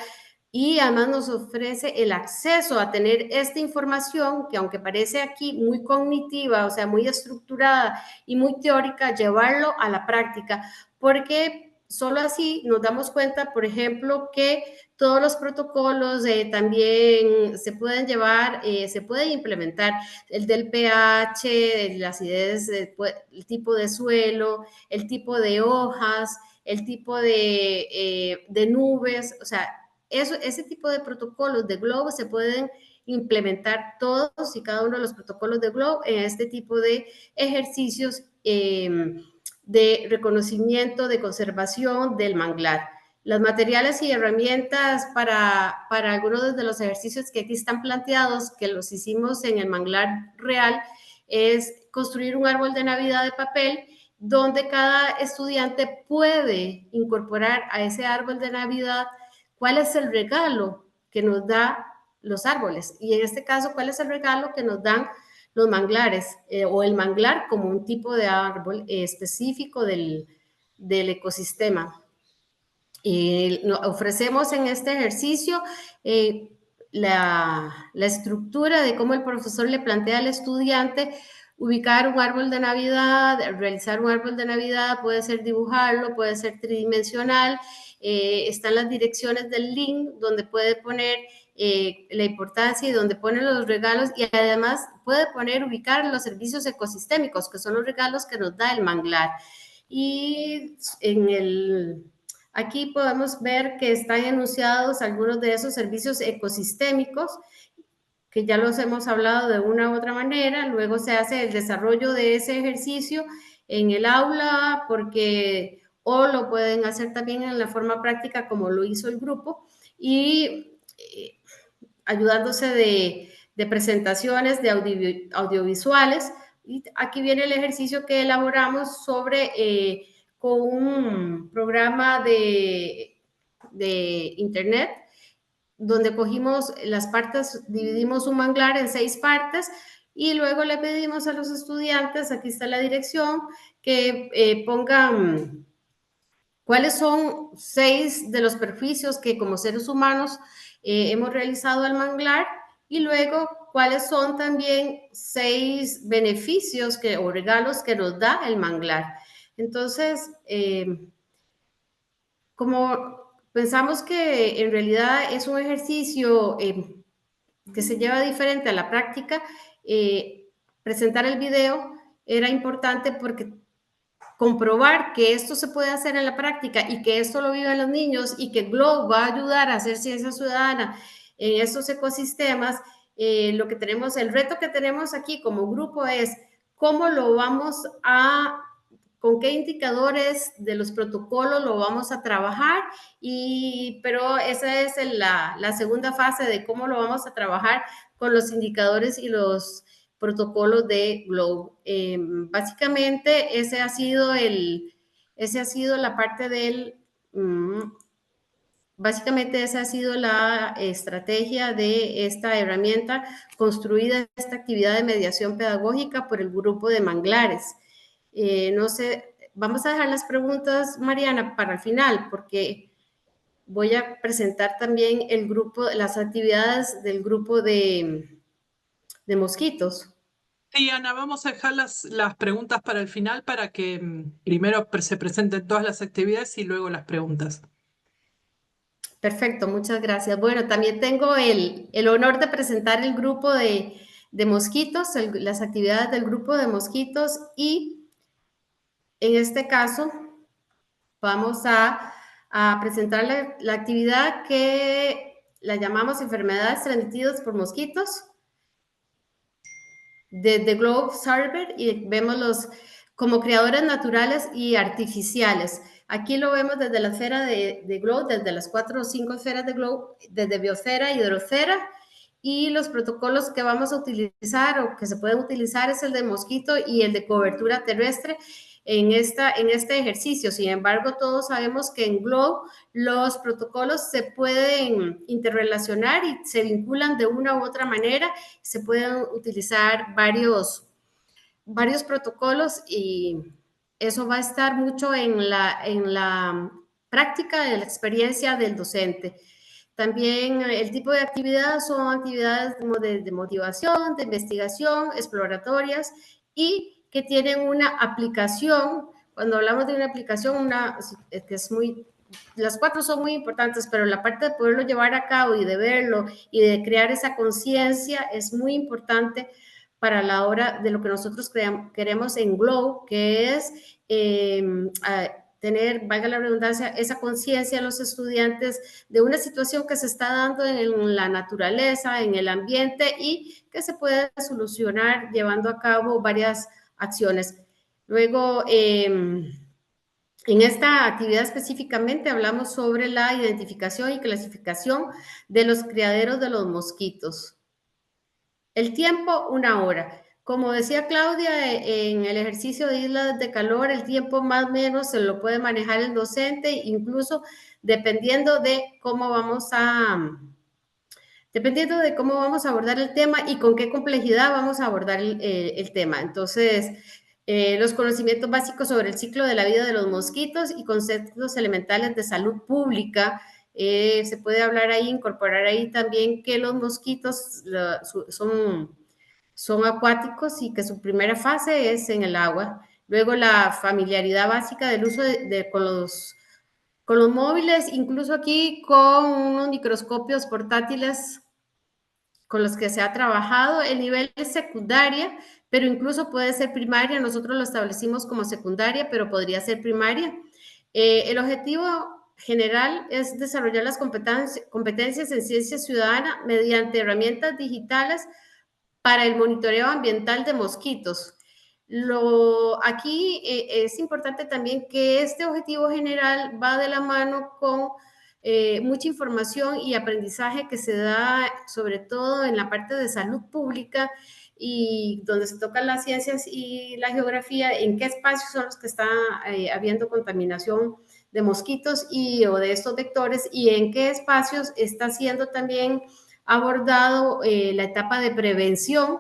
y además nos ofrece el acceso a tener esta información que, aunque parece aquí muy cognitiva, o sea, muy estructurada y muy teórica, llevarlo a la práctica, porque solo así nos damos cuenta, por ejemplo, que todos los protocolos también se pueden llevar, se puede implementar, el del pH, la acidez, el tipo de suelo, el tipo de hojas, el tipo de nubes, o sea, ese tipo de protocolos de GLOBE se pueden implementar todos y cada uno de los protocolos de GLOBE en este tipo de ejercicios de reconocimiento, de conservación del manglar. Los materiales y herramientas para algunos de los ejercicios que aquí están planteados, que los hicimos en el manglar real, es construir un árbol de Navidad de papel donde cada estudiante puede incorporar a ese árbol de Navidad cuál es el regalo que nos da los árboles y en este caso cuál es el regalo que nos dan los manglares o el manglar como un tipo de árbol específico del ecosistema. Ofrecemos en este ejercicio la estructura de cómo el profesor le plantea al estudiante ubicar un árbol de Navidad, realizar un árbol de Navidad, puede ser dibujarlo, puede ser tridimensional, están las direcciones del link donde puede poner la importancia y donde pone los regalos y además puede ubicar los servicios ecosistémicos, que son los regalos que nos da el manglar. Y aquí podemos ver que están enunciados algunos de esos servicios ecosistémicos, que ya los hemos hablado de una u otra manera. Luego se hace el desarrollo de ese ejercicio en el aula, o lo pueden hacer también en la forma práctica como lo hizo el grupo, y ayudándose de presentaciones, de audiovisuales. Y aquí viene el ejercicio que elaboramos con un programa de internet, donde cogimos las partes, dividimos un manglar en 6 partes y luego le pedimos a los estudiantes, aquí está la dirección, que pongan cuáles son 6 de los perjuicios que como seres humanos hemos realizado al manglar y luego cuáles son también 6 beneficios o regalos que nos da el manglar. Entonces, como pensamos que en realidad es un ejercicio que se lleva diferente a la práctica, presentar el video era importante porque comprobar que esto se puede hacer en la práctica y que esto lo viven los niños y que GLOBE va a ayudar a hacer ciencia ciudadana en estos ecosistemas, el reto que tenemos aquí como grupo es cómo con qué indicadores de los protocolos lo vamos a trabajar, pero esa es la segunda fase de cómo lo vamos a trabajar con los indicadores y los protocolos de GLOBE. Básicamente, esa ha sido la parte básicamente esa ha sido la estrategia de esta herramienta construida, esta actividad de mediación pedagógica por el grupo de manglares. No sé, vamos a dejar las preguntas, Mariana, para el final, porque voy a presentar también las actividades del grupo de mosquitos. Sí, Ana, vamos a dejar las preguntas para el final para que primero se presenten todas las actividades y luego las preguntas. Perfecto, muchas gracias. Bueno, también tengo el honor de presentar el grupo de mosquitos, las actividades del grupo de mosquitos y en este caso vamos a presentar la actividad que la llamamos enfermedades transmitidas por mosquitos de GLOBE Server y vemos como creadores naturales y artificiales. Aquí lo vemos desde la esfera de GLOBE, desde las 4 o 5 esferas de GLOBE, desde biosfera y hidrosfera, y los protocolos que vamos a utilizar o que se pueden utilizar es el de mosquito y el de cobertura terrestre en este ejercicio. Sin embargo, todos sabemos que en GLOBE los protocolos se pueden interrelacionar y se vinculan de una u otra manera. Se pueden utilizar varios protocolos y eso va a estar mucho en la práctica de la experiencia del docente. También el tipo de actividades son actividades de motivación, de investigación, exploratorias y que tienen una aplicación. Cuando hablamos de una aplicación, las 4 son muy importantes, pero la parte de poderlo llevar a cabo y de verlo y de crear esa conciencia es muy importante para la hora de lo que nosotros queremos en GLOBE, que es tener, valga la redundancia, esa conciencia en los estudiantes de una situación que se está dando en la naturaleza, en el ambiente y que se puede solucionar llevando a cabo varias acciones. Luego, en esta actividad específicamente hablamos sobre la identificación y clasificación de los criaderos de los mosquitos. El tiempo, 1 hora. Como decía Claudia, en el ejercicio de islas de calor, el tiempo más o menos se lo puede manejar el docente, incluso dependiendo de cómo vamos a abordar el tema y con qué complejidad vamos a abordar el tema. Entonces, los conocimientos básicos sobre el ciclo de la vida de los mosquitos y conceptos elementales de salud pública. Se puede hablar ahí, incorporar ahí también que los mosquitos son acuáticos y que su primera fase es en el agua. Luego la familiaridad básica del uso con los móviles, incluso aquí con unos microscopios portátiles con los que se ha trabajado. El nivel es secundaria, pero incluso puede ser primaria. Nosotros lo establecimos como secundaria, pero podría ser primaria. El objetivo general es desarrollar las competencias en ciencia ciudadana mediante herramientas digitales para el monitoreo ambiental de mosquitos. Aquí es importante también que este objetivo general va de la mano con mucha información y aprendizaje que se da sobre todo en la parte de salud pública y donde se tocan las ciencias y la geografía, en qué espacios son los que está habiendo contaminación de mosquitos o de estos vectores y en qué espacios está siendo también abordado la etapa de prevención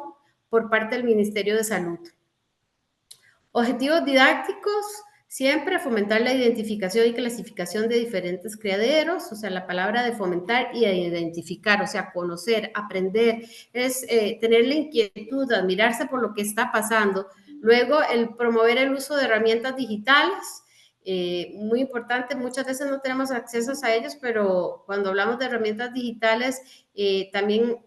por parte del Ministerio de Salud. Objetivos didácticos, siempre fomentar la identificación y clasificación de diferentes criaderos, o sea, la palabra de fomentar y de identificar, o sea, conocer, aprender, es tener la inquietud, admirarse por lo que está pasando. Luego, el promover el uso de herramientas digitales, muy importante, muchas veces no tenemos acceso a ellos, pero cuando hablamos de herramientas digitales, también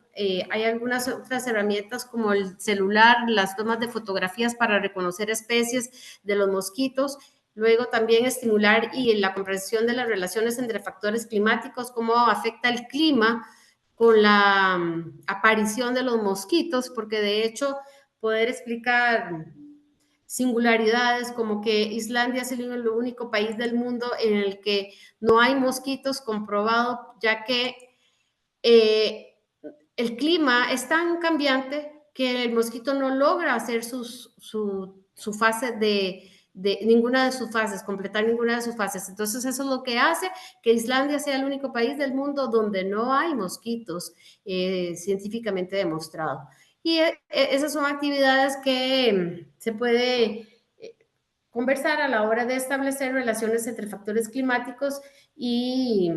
hay algunas otras herramientas como el celular, las tomas de fotografías para reconocer especies de los mosquitos. Luego también estimular y la comprensión de las relaciones entre factores climáticos, cómo afecta el clima con la aparición de los mosquitos, porque de hecho poder explicar singularidades como que Islandia es el único país del mundo en el que no hay mosquitos comprobado, ya que el clima es tan cambiante que el mosquito no logra hacer su fase de ninguna de sus fases, completar ninguna de sus fases. Entonces eso es lo que hace que Islandia sea el único país del mundo donde no hay mosquitos científicamente demostrado. Y esas son actividades que se puede conversar a la hora de establecer relaciones entre factores climáticos y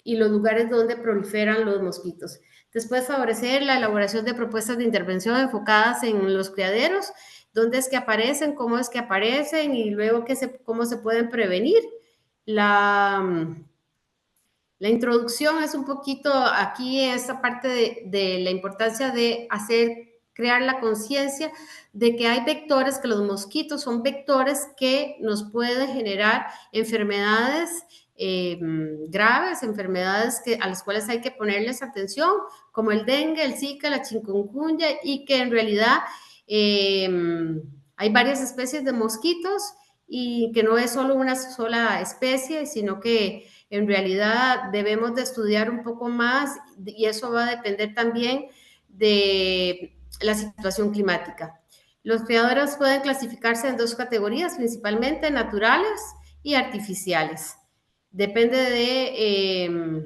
los lugares donde proliferan los mosquitos. Después, favorecer la elaboración de propuestas de intervención enfocadas en los criaderos, dónde es que aparecen, cómo es que aparecen y luego cómo se pueden prevenir. La introducción es un poquito aquí esta parte de la importancia de crear la conciencia de que hay vectores, que los mosquitos son vectores que nos pueden generar enfermedades graves, enfermedades a las cuales hay que ponerles atención, como el dengue, el zika, la chikungunya, y que en realidad hay varias especies de mosquitos y que no es solo una sola especie, sino que en realidad debemos de estudiar un poco más y eso va a depender también de la situación climática. Los criadores pueden clasificarse en 2 categorías, principalmente naturales y artificiales. Depende de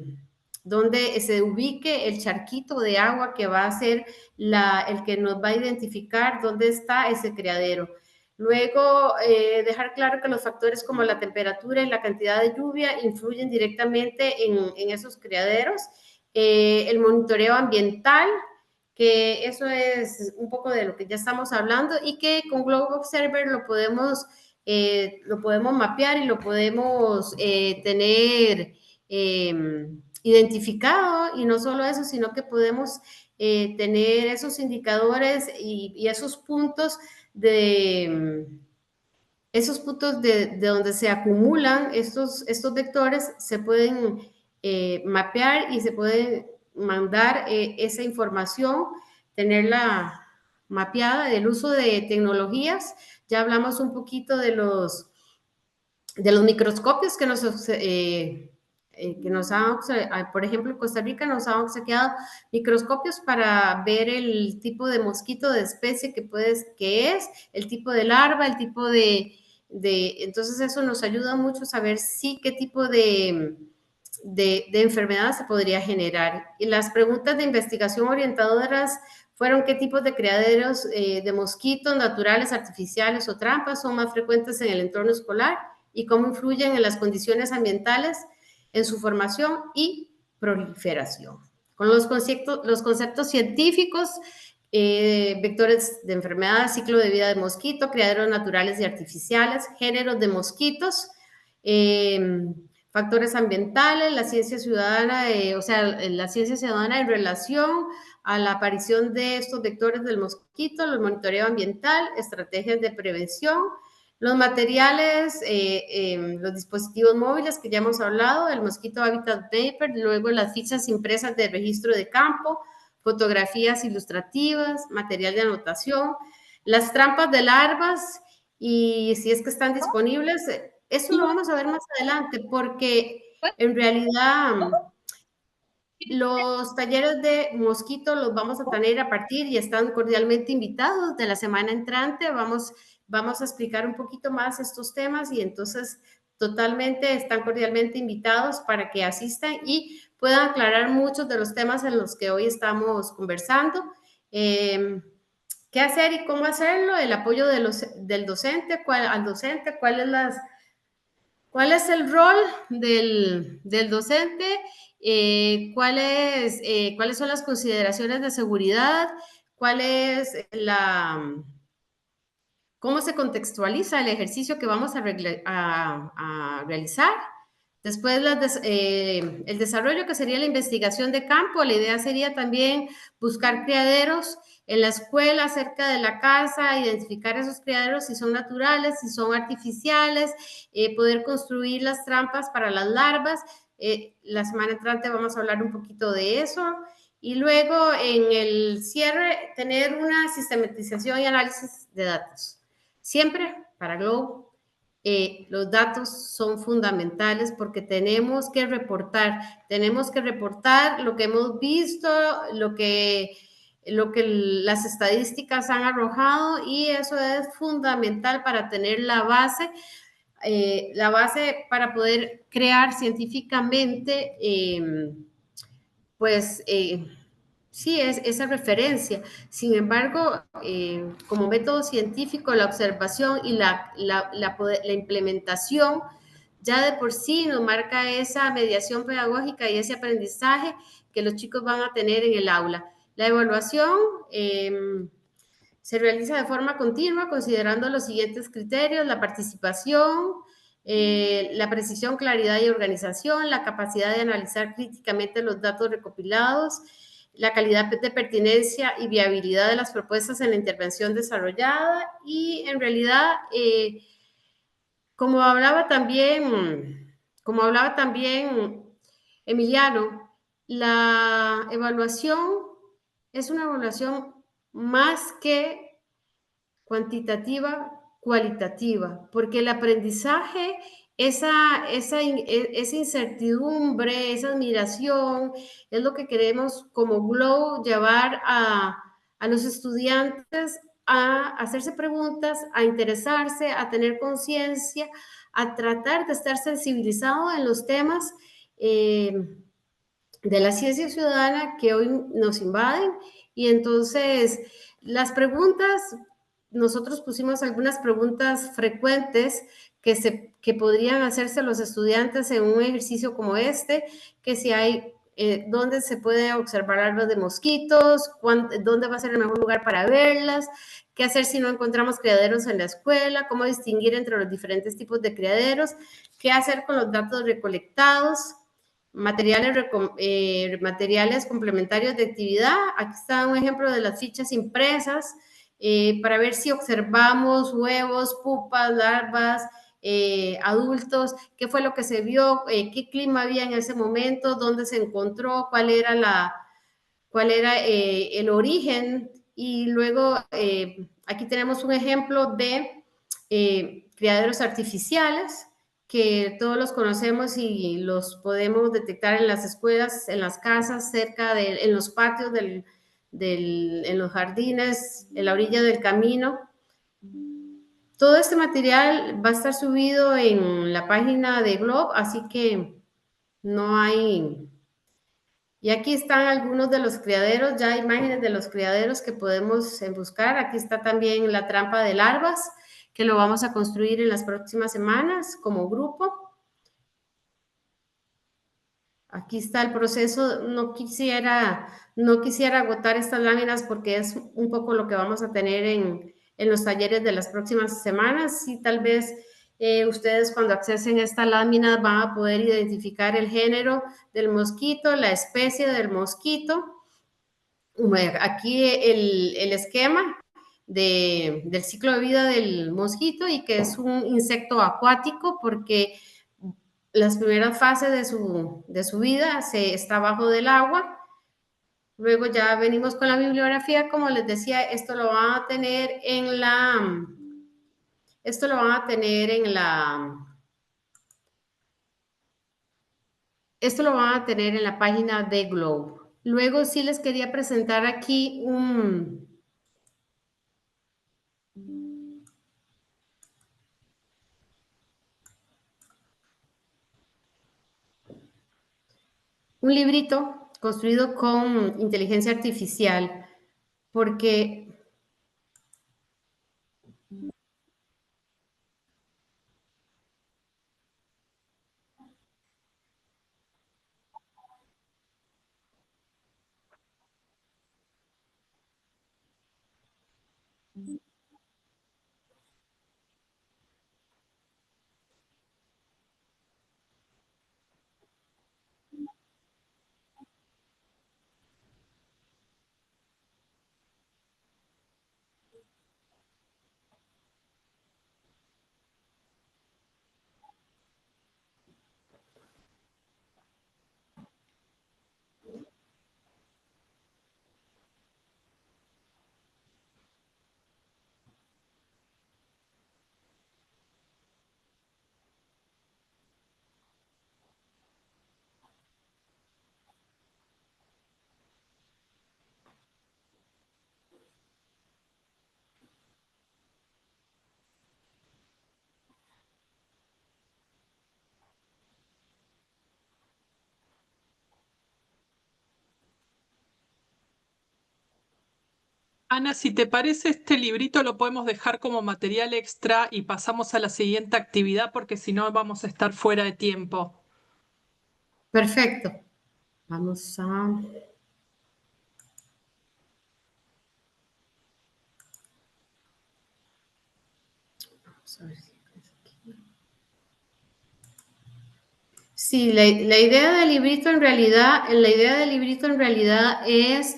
dónde se ubique el charquito de agua que va a ser el que nos va a identificar dónde está ese criadero. Luego, dejar claro que los factores como la temperatura y la cantidad de lluvia influyen directamente en esos criaderos. El monitoreo ambiental, que eso es un poco de lo que ya estamos hablando y que con Globe Observer lo podemos mapear y lo podemos tener identificado, y no solo eso, sino que podemos tener esos indicadores y esos puntos de esos puntos de donde se acumulan estos vectores se pueden mapear y se puede mandar esa información, tenerla mapeada. Del uso de tecnologías, ya hablamos un poquito de los microscopios que nos han, por ejemplo, en Costa Rica nos han obsequiado microscopios para ver el tipo de mosquito de especie que es, el tipo de larva, el tipo entonces eso nos ayuda mucho a saber qué tipo de enfermedad se podría generar. Y las preguntas de investigación orientadoras fueron qué tipos de criaderos de mosquitos naturales, artificiales o trampas son más frecuentes en el entorno escolar y cómo influyen en las condiciones ambientales en su formación y proliferación. Con los conceptos científicos, vectores de enfermedad, ciclo de vida de mosquito, criaderos naturales y artificiales, géneros de mosquitos, factores ambientales, la ciencia ciudadana, la ciencia ciudadana en relación a la aparición de estos vectores del mosquito, el monitoreo ambiental, estrategias de prevención, los materiales, los dispositivos móviles que ya hemos hablado, el Mosquito Habitat Paper, luego las fichas impresas de registro de campo, fotografías ilustrativas, material de anotación, las trampas de larvas y si es que están disponibles. Eso lo vamos a ver más adelante porque en realidad los talleres de mosquito los vamos a tener a partir y están cordialmente invitados de la semana entrante. Vamos a explicar un poquito más estos temas y entonces totalmente están cordialmente invitados para que asistan y puedan aclarar muchos de los temas en los que hoy estamos conversando. ¿Qué hacer y cómo hacerlo? El apoyo del docente, ¿cuál es el rol del docente? ¿Cuáles son las consideraciones de seguridad? ¿Cómo se contextualiza el ejercicio que vamos a realizar? Después, el desarrollo, que sería la investigación de campo. La idea sería también buscar criaderos en la escuela, cerca de la casa, identificar esos criaderos, si son naturales, si son artificiales, poder construir las trampas para las larvas. La semana entrante vamos a hablar un poquito de eso. Y luego, en el cierre, tener una sistematización y análisis de datos. Siempre, para Globe, los datos son fundamentales porque tenemos que reportar lo que hemos visto, lo que las estadísticas han arrojado y eso es fundamental para tener la base para poder crear científicamente, sí, es esa referencia. Sin embargo, como método científico, la observación y la implementación ya de por sí nos marca esa mediación pedagógica y ese aprendizaje que los chicos van a tener en el aula. La evaluación se realiza de forma continua considerando los siguientes criterios: la participación, la precisión, claridad y organización, la capacidad de analizar críticamente los datos recopilados, la calidad de pertinencia y viabilidad de las propuestas en la intervención desarrollada y en realidad, como hablaba también Emiliano, la evaluación es una evaluación más que cuantitativa, cualitativa, porque el aprendizaje, esa incertidumbre, esa admiración, es lo que queremos como Globe llevar a los estudiantes a hacerse preguntas, a interesarse, a tener conciencia, a tratar de estar sensibilizado en los temas de la ciencia ciudadana que hoy nos invaden. Y entonces, las preguntas, nosotros pusimos algunas preguntas frecuentes que podrían hacerse los estudiantes en un ejercicio como este, que si hay, dónde se puede observar larvas de mosquitos, dónde va a ser el mejor lugar para verlas, qué hacer si no encontramos criaderos en la escuela, cómo distinguir entre los diferentes tipos de criaderos, qué hacer con los datos recolectados, materiales complementarios de actividad. Aquí está un ejemplo de las fichas impresas para ver si observamos huevos, pupas, larvas, adultos, qué fue lo que se vio, qué clima había en ese momento, dónde se encontró, cuál era el origen. Y luego aquí tenemos un ejemplo de criaderos artificiales que todos los conocemos y los podemos detectar en las escuelas, en las casas, en los patios, en los jardines, en la orilla del camino. Todo este material va a estar subido en la página de Globe, así que no hay... Y aquí están algunos de los criaderos, ya imágenes de los criaderos que podemos buscar. Aquí está también la trampa de larvas, que lo vamos a construir en las próximas semanas como grupo. Aquí está el proceso. No quisiera agotar estas láminas porque es un poco lo que vamos a tener en los talleres de las próximas semanas. Sí, tal vez ustedes cuando accesen esta lámina van a poder identificar el género del mosquito, la especie del mosquito. Aquí el esquema del ciclo de vida del mosquito y que es un insecto acuático porque las primeras fases de su vida está abajo del agua. Luego ya venimos con la bibliografía, como les decía, esto lo van a tener en la página de Globe. Luego sí les quería presentar aquí un librito construido con inteligencia artificial, porque Ana, si te parece, este librito lo podemos dejar como material extra y pasamos a la siguiente actividad porque si no vamos a estar fuera de tiempo. Perfecto. Vamos a ver si es aquí. Sí, la idea del librito en realidad es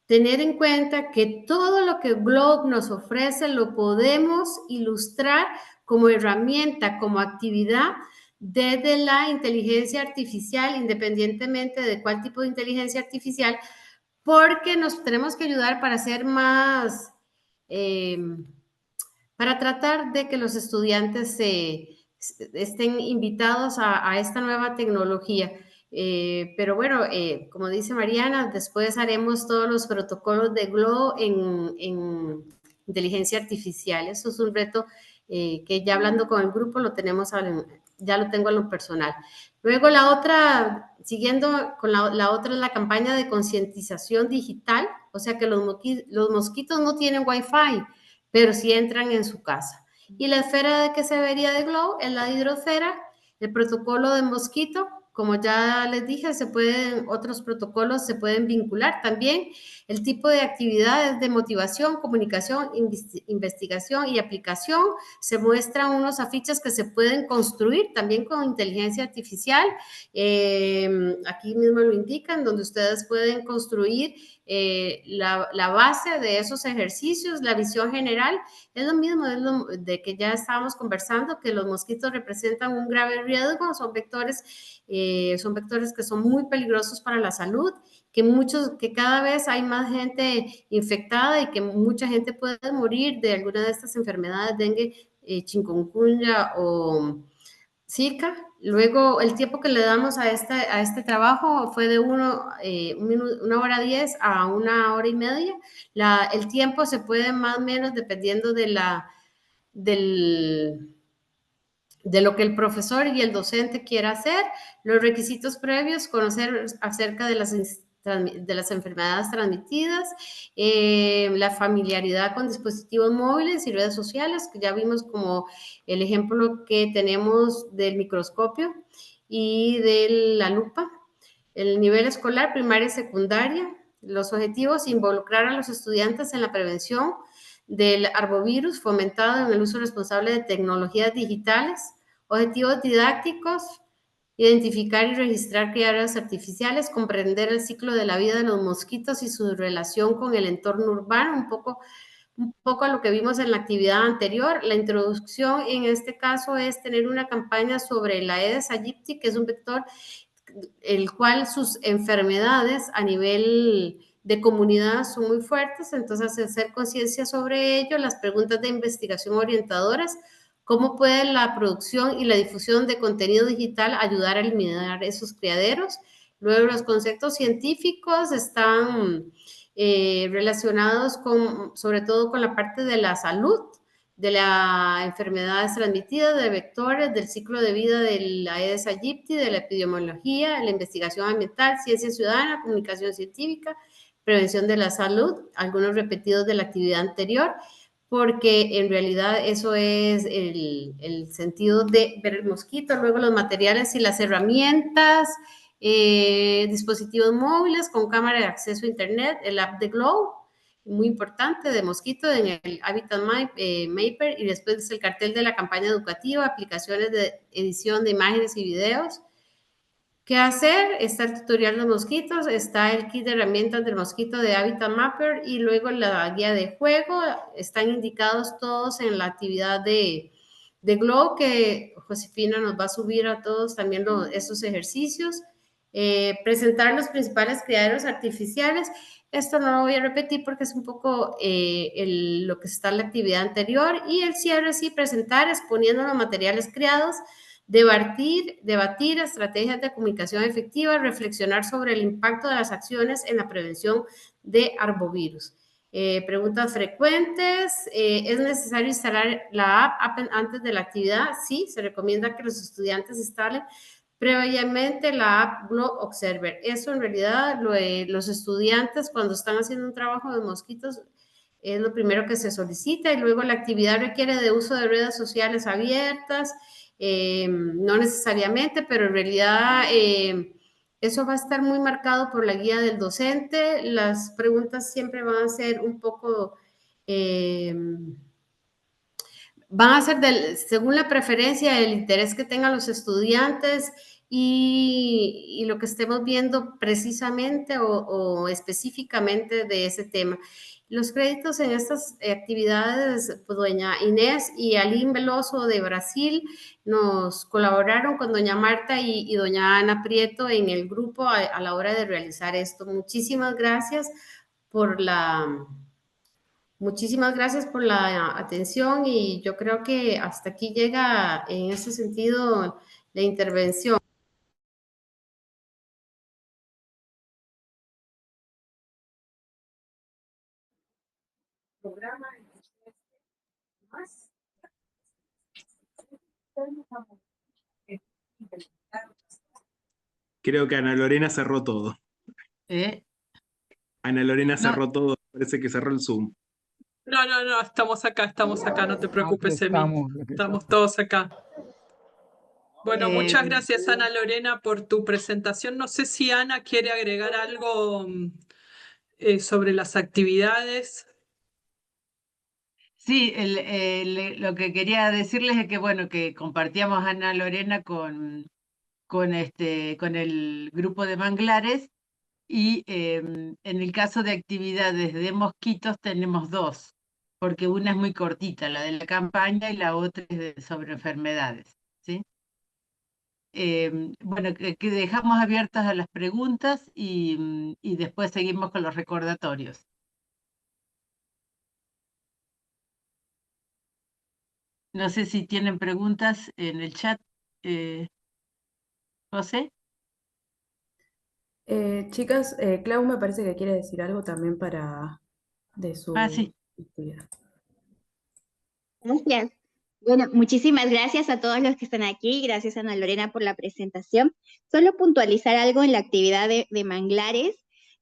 tener en cuenta que todo lo que Globe nos ofrece lo podemos ilustrar como herramienta, como actividad desde la inteligencia artificial, independientemente de cuál tipo de inteligencia artificial, porque nos tenemos que ayudar para hacer más, para tratar de que los estudiantes estén invitados a esta nueva tecnología. Pero bueno, como dice Mariana, después haremos todos los protocolos de Globe en inteligencia artificial. Eso es un reto que ya hablando con el grupo ya lo tengo en lo personal. Luego la otra, siguiendo con la otra, es la campaña de concientización digital, o sea que los mosquitos no tienen Wi-Fi, pero sí entran en su casa. Y la esfera de que se vería de Globe es la hidrosfera, el protocolo de mosquito. Como ya les dije, otros protocolos se pueden vincular también. El tipo de actividades de motivación, comunicación, investigación y aplicación. Se muestran unos afiches que se pueden construir también con inteligencia artificial. Aquí mismo lo indican, donde ustedes pueden construir la base de esos ejercicios, la visión general, es lo mismo de que ya estábamos conversando, que los mosquitos representan un grave riesgo, son vectores que son muy peligrosos para la salud, que cada vez hay más gente infectada y que mucha gente puede morir de alguna de estas enfermedades, dengue, chikungunya o Zika. Luego, el tiempo que le damos a este trabajo fue de 1:10 a 1:30. El tiempo se puede más o menos dependiendo de lo que el profesor y el docente quiera hacer. Los requisitos previos: conocer acerca de las enfermedades transmitidas, la familiaridad con dispositivos móviles y redes sociales, que ya vimos como el ejemplo que tenemos del microscopio y de la lupa. El nivel escolar, primaria y secundaria. Los objetivos: involucrar a los estudiantes en la prevención del arbovirus, fomentado en el uso responsable de tecnologías digitales. Objetivos didácticos: identificar y registrar criaderos artificiales, comprender el ciclo de la vida de los mosquitos y su relación con el entorno urbano, un poco a lo que vimos en la actividad anterior. La introducción en este caso es tener una campaña sobre la Aedes aegypti, que es un vector el cual sus enfermedades a nivel de comunidad son muy fuertes, entonces hacer conciencia sobre ello. Las preguntas de investigación orientadoras: ¿cómo puede la producción y la difusión de contenido digital ayudar a eliminar esos criaderos? Luego, los conceptos científicos están relacionados sobre todo con la parte de la salud, de las enfermedades transmitidas, de vectores, del ciclo de vida de la Aedes aegypti, de la epidemiología, la investigación ambiental, ciencia ciudadana, comunicación científica, prevención de la salud, algunos repetidos de la actividad anterior, porque en realidad eso es el sentido de ver el mosquito. Luego, los materiales y las herramientas, dispositivos móviles con cámara de acceso a internet, el app de Glow, muy importante, de mosquito en el Habitat Mapper, y después el cartel de la campaña educativa, aplicaciones de edición de imágenes y videos. ¿Qué hacer? Está el tutorial de mosquitos, está el kit de herramientas del mosquito de Habitat Mapper y luego la guía de juego. Están indicados todos en la actividad de Glow, que Josefina nos va a subir a todos también estos ejercicios. Presentar los principales criaderos artificiales. Esto no lo voy a repetir porque es un poco lo que está en la actividad anterior. Y el cierre, sí, presentar exponiendo los materiales creados, debatir estrategias de comunicación efectiva, reflexionar sobre el impacto de las acciones en la prevención de arbovirus. Preguntas frecuentes: ¿es necesario instalar la app antes de la actividad? Sí, se recomienda que los estudiantes instalen previamente la app Glow Observer. Eso en realidad los estudiantes, cuando están haciendo un trabajo de mosquitos, es lo primero que se solicita. Y luego la actividad requiere de uso de redes sociales abiertas, no necesariamente, pero en realidad eso va a estar muy marcado por la guía del docente. Las preguntas siempre van a ser un poco, van a ser según la preferencia, el interés que tengan los estudiantes y lo que estemos viendo precisamente o específicamente de ese tema. Los créditos en estas actividades, pues doña Inés y Aline Veloso de Brasil nos colaboraron con doña Marta y doña Ana Prieto en el grupo a la hora de realizar esto. Muchísimas gracias por la atención, y yo creo que hasta aquí llega en ese sentido la intervención. Creo que Ana Lorena cerró todo. Ana Lorena cerró todo, parece que cerró el Zoom. No, estamos acá, no te preocupes, Emi. Estamos todos acá. Bueno, muchas gracias, Ana Lorena, por tu presentación. No sé si Ana quiere agregar algo sobre las actividades. Sí, lo que quería decirles es que, bueno, que compartíamos a Ana Lorena con el grupo de Manglares, Y en el caso de actividades de mosquitos tenemos dos, porque una es muy cortita, la de la campaña, y la otra es sobre enfermedades, ¿sí? Bueno, que dejamos abiertas a las preguntas y después seguimos con los recordatorios. No sé si tienen preguntas en el chat. José. Chicas, Clau me parece que quiere decir algo también de su Sí. actividad. Gracias. Bueno, muchísimas gracias a todos los que están aquí. Gracias, Ana Lorena, por la presentación. Solo puntualizar algo en la actividad de manglares,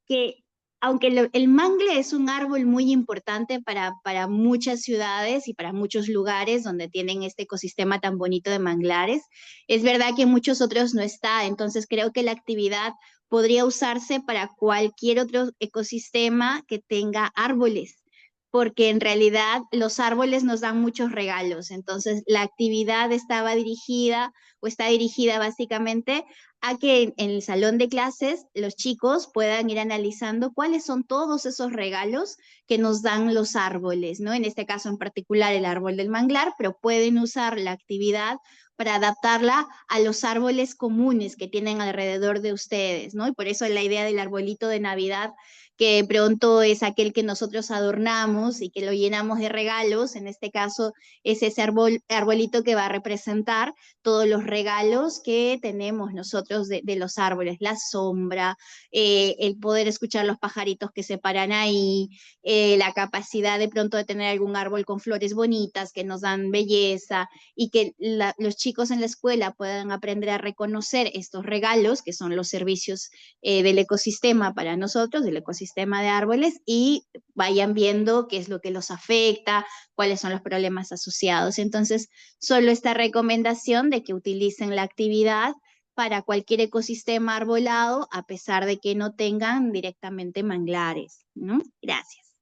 que aunque el mangle es un árbol muy importante para muchas ciudades y para muchos lugares donde tienen este ecosistema tan bonito de manglares, es verdad que en muchos otros no está. Entonces creo que la actividad podría usarse para cualquier otro ecosistema que tenga árboles, porque en realidad los árboles nos dan muchos regalos. Entonces, la actividad estaba dirigida o está dirigida básicamente a que en el salón de clases los chicos puedan ir analizando cuáles son todos esos regalos que nos dan los árboles, ¿no? En este caso en particular el árbol del manglar, pero pueden usar la actividad para adaptarla a los árboles comunes que tienen alrededor de ustedes, ¿no? Y por eso la idea del arbolito de Navidad, que pronto es aquel que nosotros adornamos y que lo llenamos de regalos. En este caso es ese arbolito que va a representar todos los regalos que tenemos nosotros de los árboles, la sombra, el poder escuchar los pajaritos que se paran ahí, la capacidad de pronto de tener algún árbol con flores bonitas que nos dan belleza, y que los chicos en la escuela puedan aprender a reconocer estos regalos, que son los servicios del ecosistema para nosotros, del ecosistema de árboles, y vayan viendo qué es lo que los afecta, cuáles son los problemas asociados. Entonces, solo esta recomendación de que utilicen la actividad para cualquier ecosistema arbolado, a pesar de que no tengan directamente manglares, ¿no? Gracias.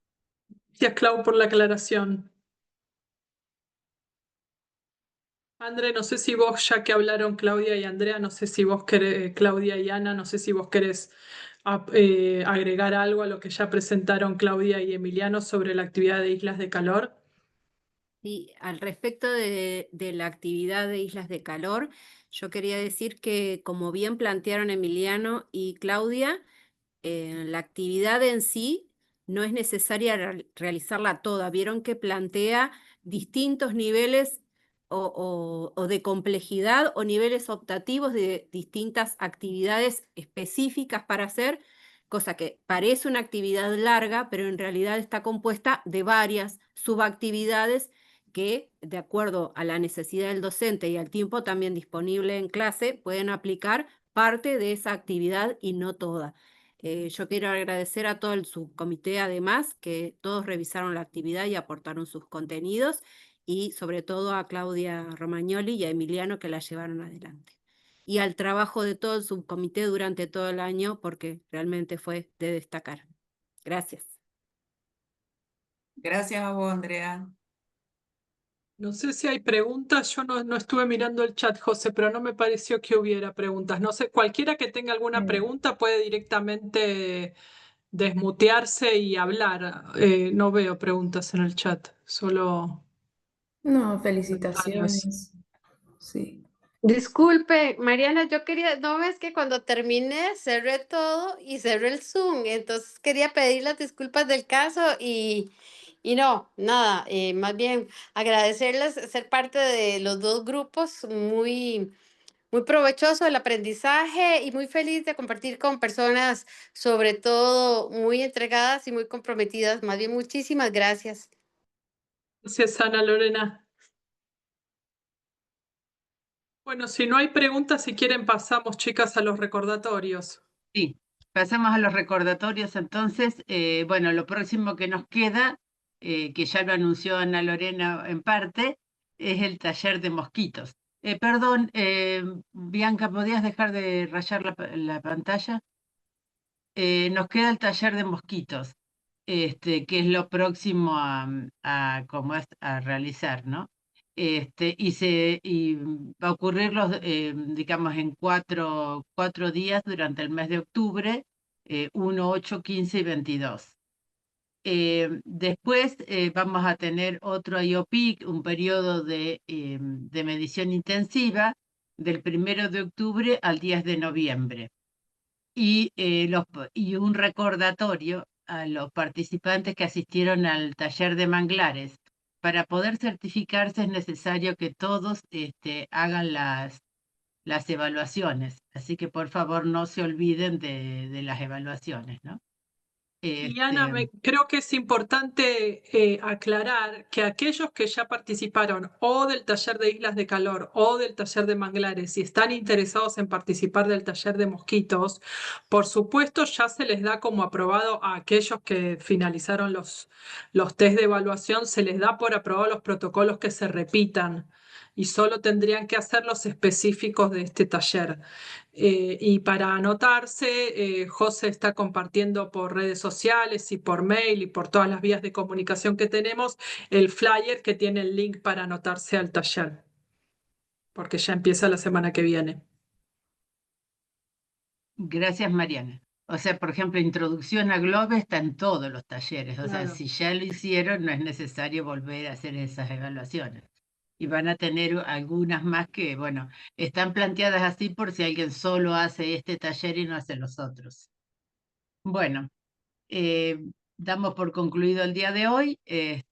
Gracias, Clau, por la aclaración. André, no sé si vos, ya que hablaron Claudia y Andrea, no sé si vos querés, Claudia y Ana, no sé si vos querés agregar algo a lo que ya presentaron Claudia y Emiliano sobre la actividad de Islas de Calor. Sí, al respecto de la actividad de Islas de Calor, yo quería decir que, como bien plantearon Emiliano y Claudia, la actividad en sí no es necesaria realizarla toda. Vieron que plantea distintos niveles o de complejidad o niveles optativos de distintas actividades específicas para hacer, cosa que parece una actividad larga, pero en realidad está compuesta de varias subactividades que, de acuerdo a la necesidad del docente y al tiempo también disponible en clase, pueden aplicar parte de esa actividad y no toda. Yo quiero agradecer a todo el subcomité, además, que todos revisaron la actividad y aportaron sus contenidos, y sobre todo a Claudia Romagnoli y a Emiliano, que la llevaron adelante. Y al trabajo de todo el subcomité durante todo el año, porque realmente fue de destacar. Gracias. Gracias a vos, Andrea. No sé si hay preguntas, yo no estuve mirando el chat, José, pero no me pareció que hubiera preguntas. No sé, cualquiera que tenga alguna pregunta puede directamente desmutearse y hablar. No veo preguntas en el chat, solo No, comentarios. felicitaciones. Sí. Disculpe, Mariana, yo quería, ¿no ves que cuando terminé cerré todo y cerré el Zoom? Entonces quería pedir las disculpas del caso y no, nada, más bien agradecerles ser parte de los dos grupos, muy provechoso el aprendizaje y muy feliz de compartir con personas, sobre todo muy entregadas y muy comprometidas. Más bien, muchísimas gracias. Gracias, Ana Lorena. Bueno, si no hay preguntas, si quieren pasamos, chicas, a los recordatorios. Sí, pasamos a los recordatorios entonces. Bueno, lo próximo que nos queda, que ya lo anunció Ana Lorena en parte, es el taller de mosquitos. Perdón, Bianca, ¿podías dejar de rayar la pantalla? Nos queda el taller de mosquitos, que es lo próximo a realizar, ¿no? Y va a ocurrir digamos, en cuatro días durante el mes de octubre, 1, 8, 15 y 22. Después vamos a tener otro IOP, un periodo de medición intensiva del 1 de octubre al 10 de noviembre. Y un recordatorio a los participantes que asistieron al taller de manglares. Para poder certificarse es necesario que todos hagan las evaluaciones. Así que por favor no se olviden de las evaluaciones, ¿no? Y Ana, creo que es importante aclarar que aquellos que ya participaron o del taller de Islas de Calor o del taller de manglares y están interesados en participar del taller de mosquitos, por supuesto ya se les da como aprobado a aquellos que finalizaron los test de evaluación, se les da por aprobado los protocolos que se repitan y solo tendrían que hacer los específicos de este taller. Y para anotarse, José está compartiendo por redes sociales y por mail y por todas las vías de comunicación que tenemos el flyer que tiene el link para anotarse al taller, porque ya empieza la semana que viene. Gracias, Mariana. O sea, por ejemplo, introducción a Globe está en todos los talleres. O sea, Claro. si ya lo hicieron, no es necesario volver a hacer esas evaluaciones. Y van a tener algunas más que, bueno, están planteadas así por si alguien solo hace este taller y no hace los otros. Bueno, damos por concluido el día de hoy.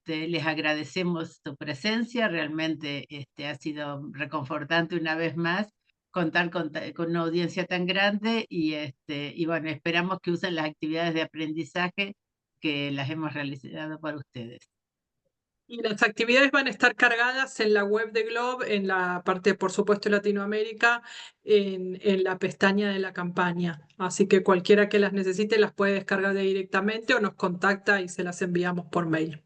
Les agradecemos tu presencia. Realmente ha sido reconfortante una vez más contar con una audiencia tan grande y bueno, esperamos que usen las actividades de aprendizaje que las hemos realizado para ustedes. Y las actividades van a estar cargadas en la web de Globe, en la parte, por supuesto, de Latinoamérica, en la pestaña de la campaña. Así que cualquiera que las necesite las puede descargar directamente o nos contacta y se las enviamos por mail.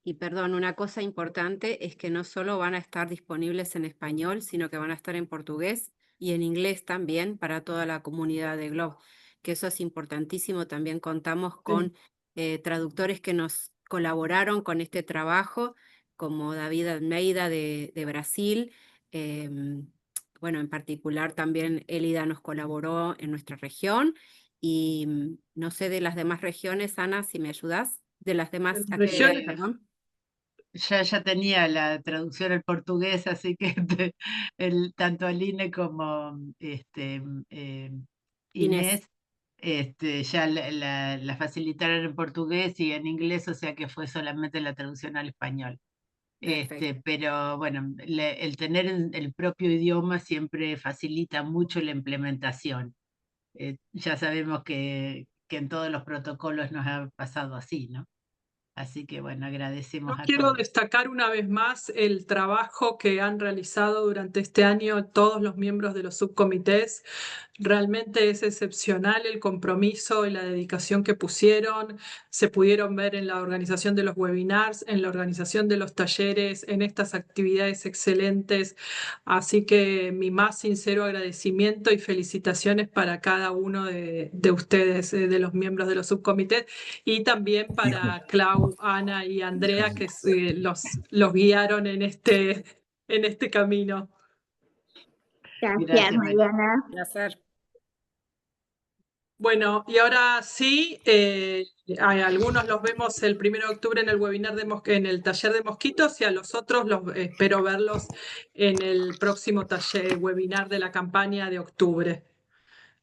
Y perdón, una cosa importante es que no solo van a estar disponibles en español, sino que van a estar en portugués y en inglés también para toda la comunidad de Globe, que eso es importantísimo. También contamos con traductores que nos colaboraron con este trabajo, como David Almeida de Brasil. Bueno, en particular también Elida nos colaboró en nuestra región y no sé de las demás regiones, Ana, si me ayudas, de las demás actividades, perdón. Ya tenía la traducción al portugués, así que tanto Aline como Inés ya la facilitaron en portugués y en inglés, o sea que fue solamente la traducción al español. Pero bueno, el tener el propio idioma siempre facilita mucho la implementación. Ya sabemos que en todos los protocolos nos ha pasado así, ¿no? Así que bueno, agradecemos Yo a quiero todos. destacar una vez más el trabajo que han realizado durante este año todos los miembros de los subcomités. Realmente es excepcional el compromiso y la dedicación que pusieron. Se pudieron ver en la organización de los webinars, en la organización de los talleres, en estas actividades excelentes. Así que mi más sincero agradecimiento y felicitaciones para cada uno de ustedes, de los miembros de los subcomités, y también para Clau, Ana y Andrea, que los guiaron en este camino. Gracias, Mariana. Placer. Bueno, y ahora sí, a algunos los vemos el 1 de octubre en el webinar en el taller de mosquitos, y a los otros espero verlos en el próximo webinar de la campaña de octubre.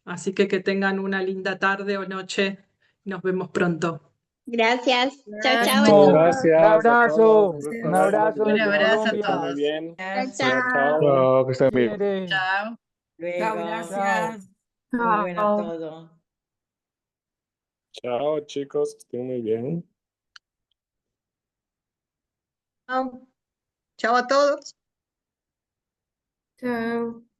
Así que tengan una linda tarde o noche. Nos vemos pronto. Gracias. Chao, Gracias. chao a todos. Gracias. Un abrazo. Un abrazo Un desde abrazo a Colombia. todos. Muy bien. Chao, Chao, chao. chao. Que estén bien. Chao. Chao, Luego. gracias. Muy bueno Chao. todo. Chao, chicos. Que estén muy bien. Chao. Chao a todos. Chao.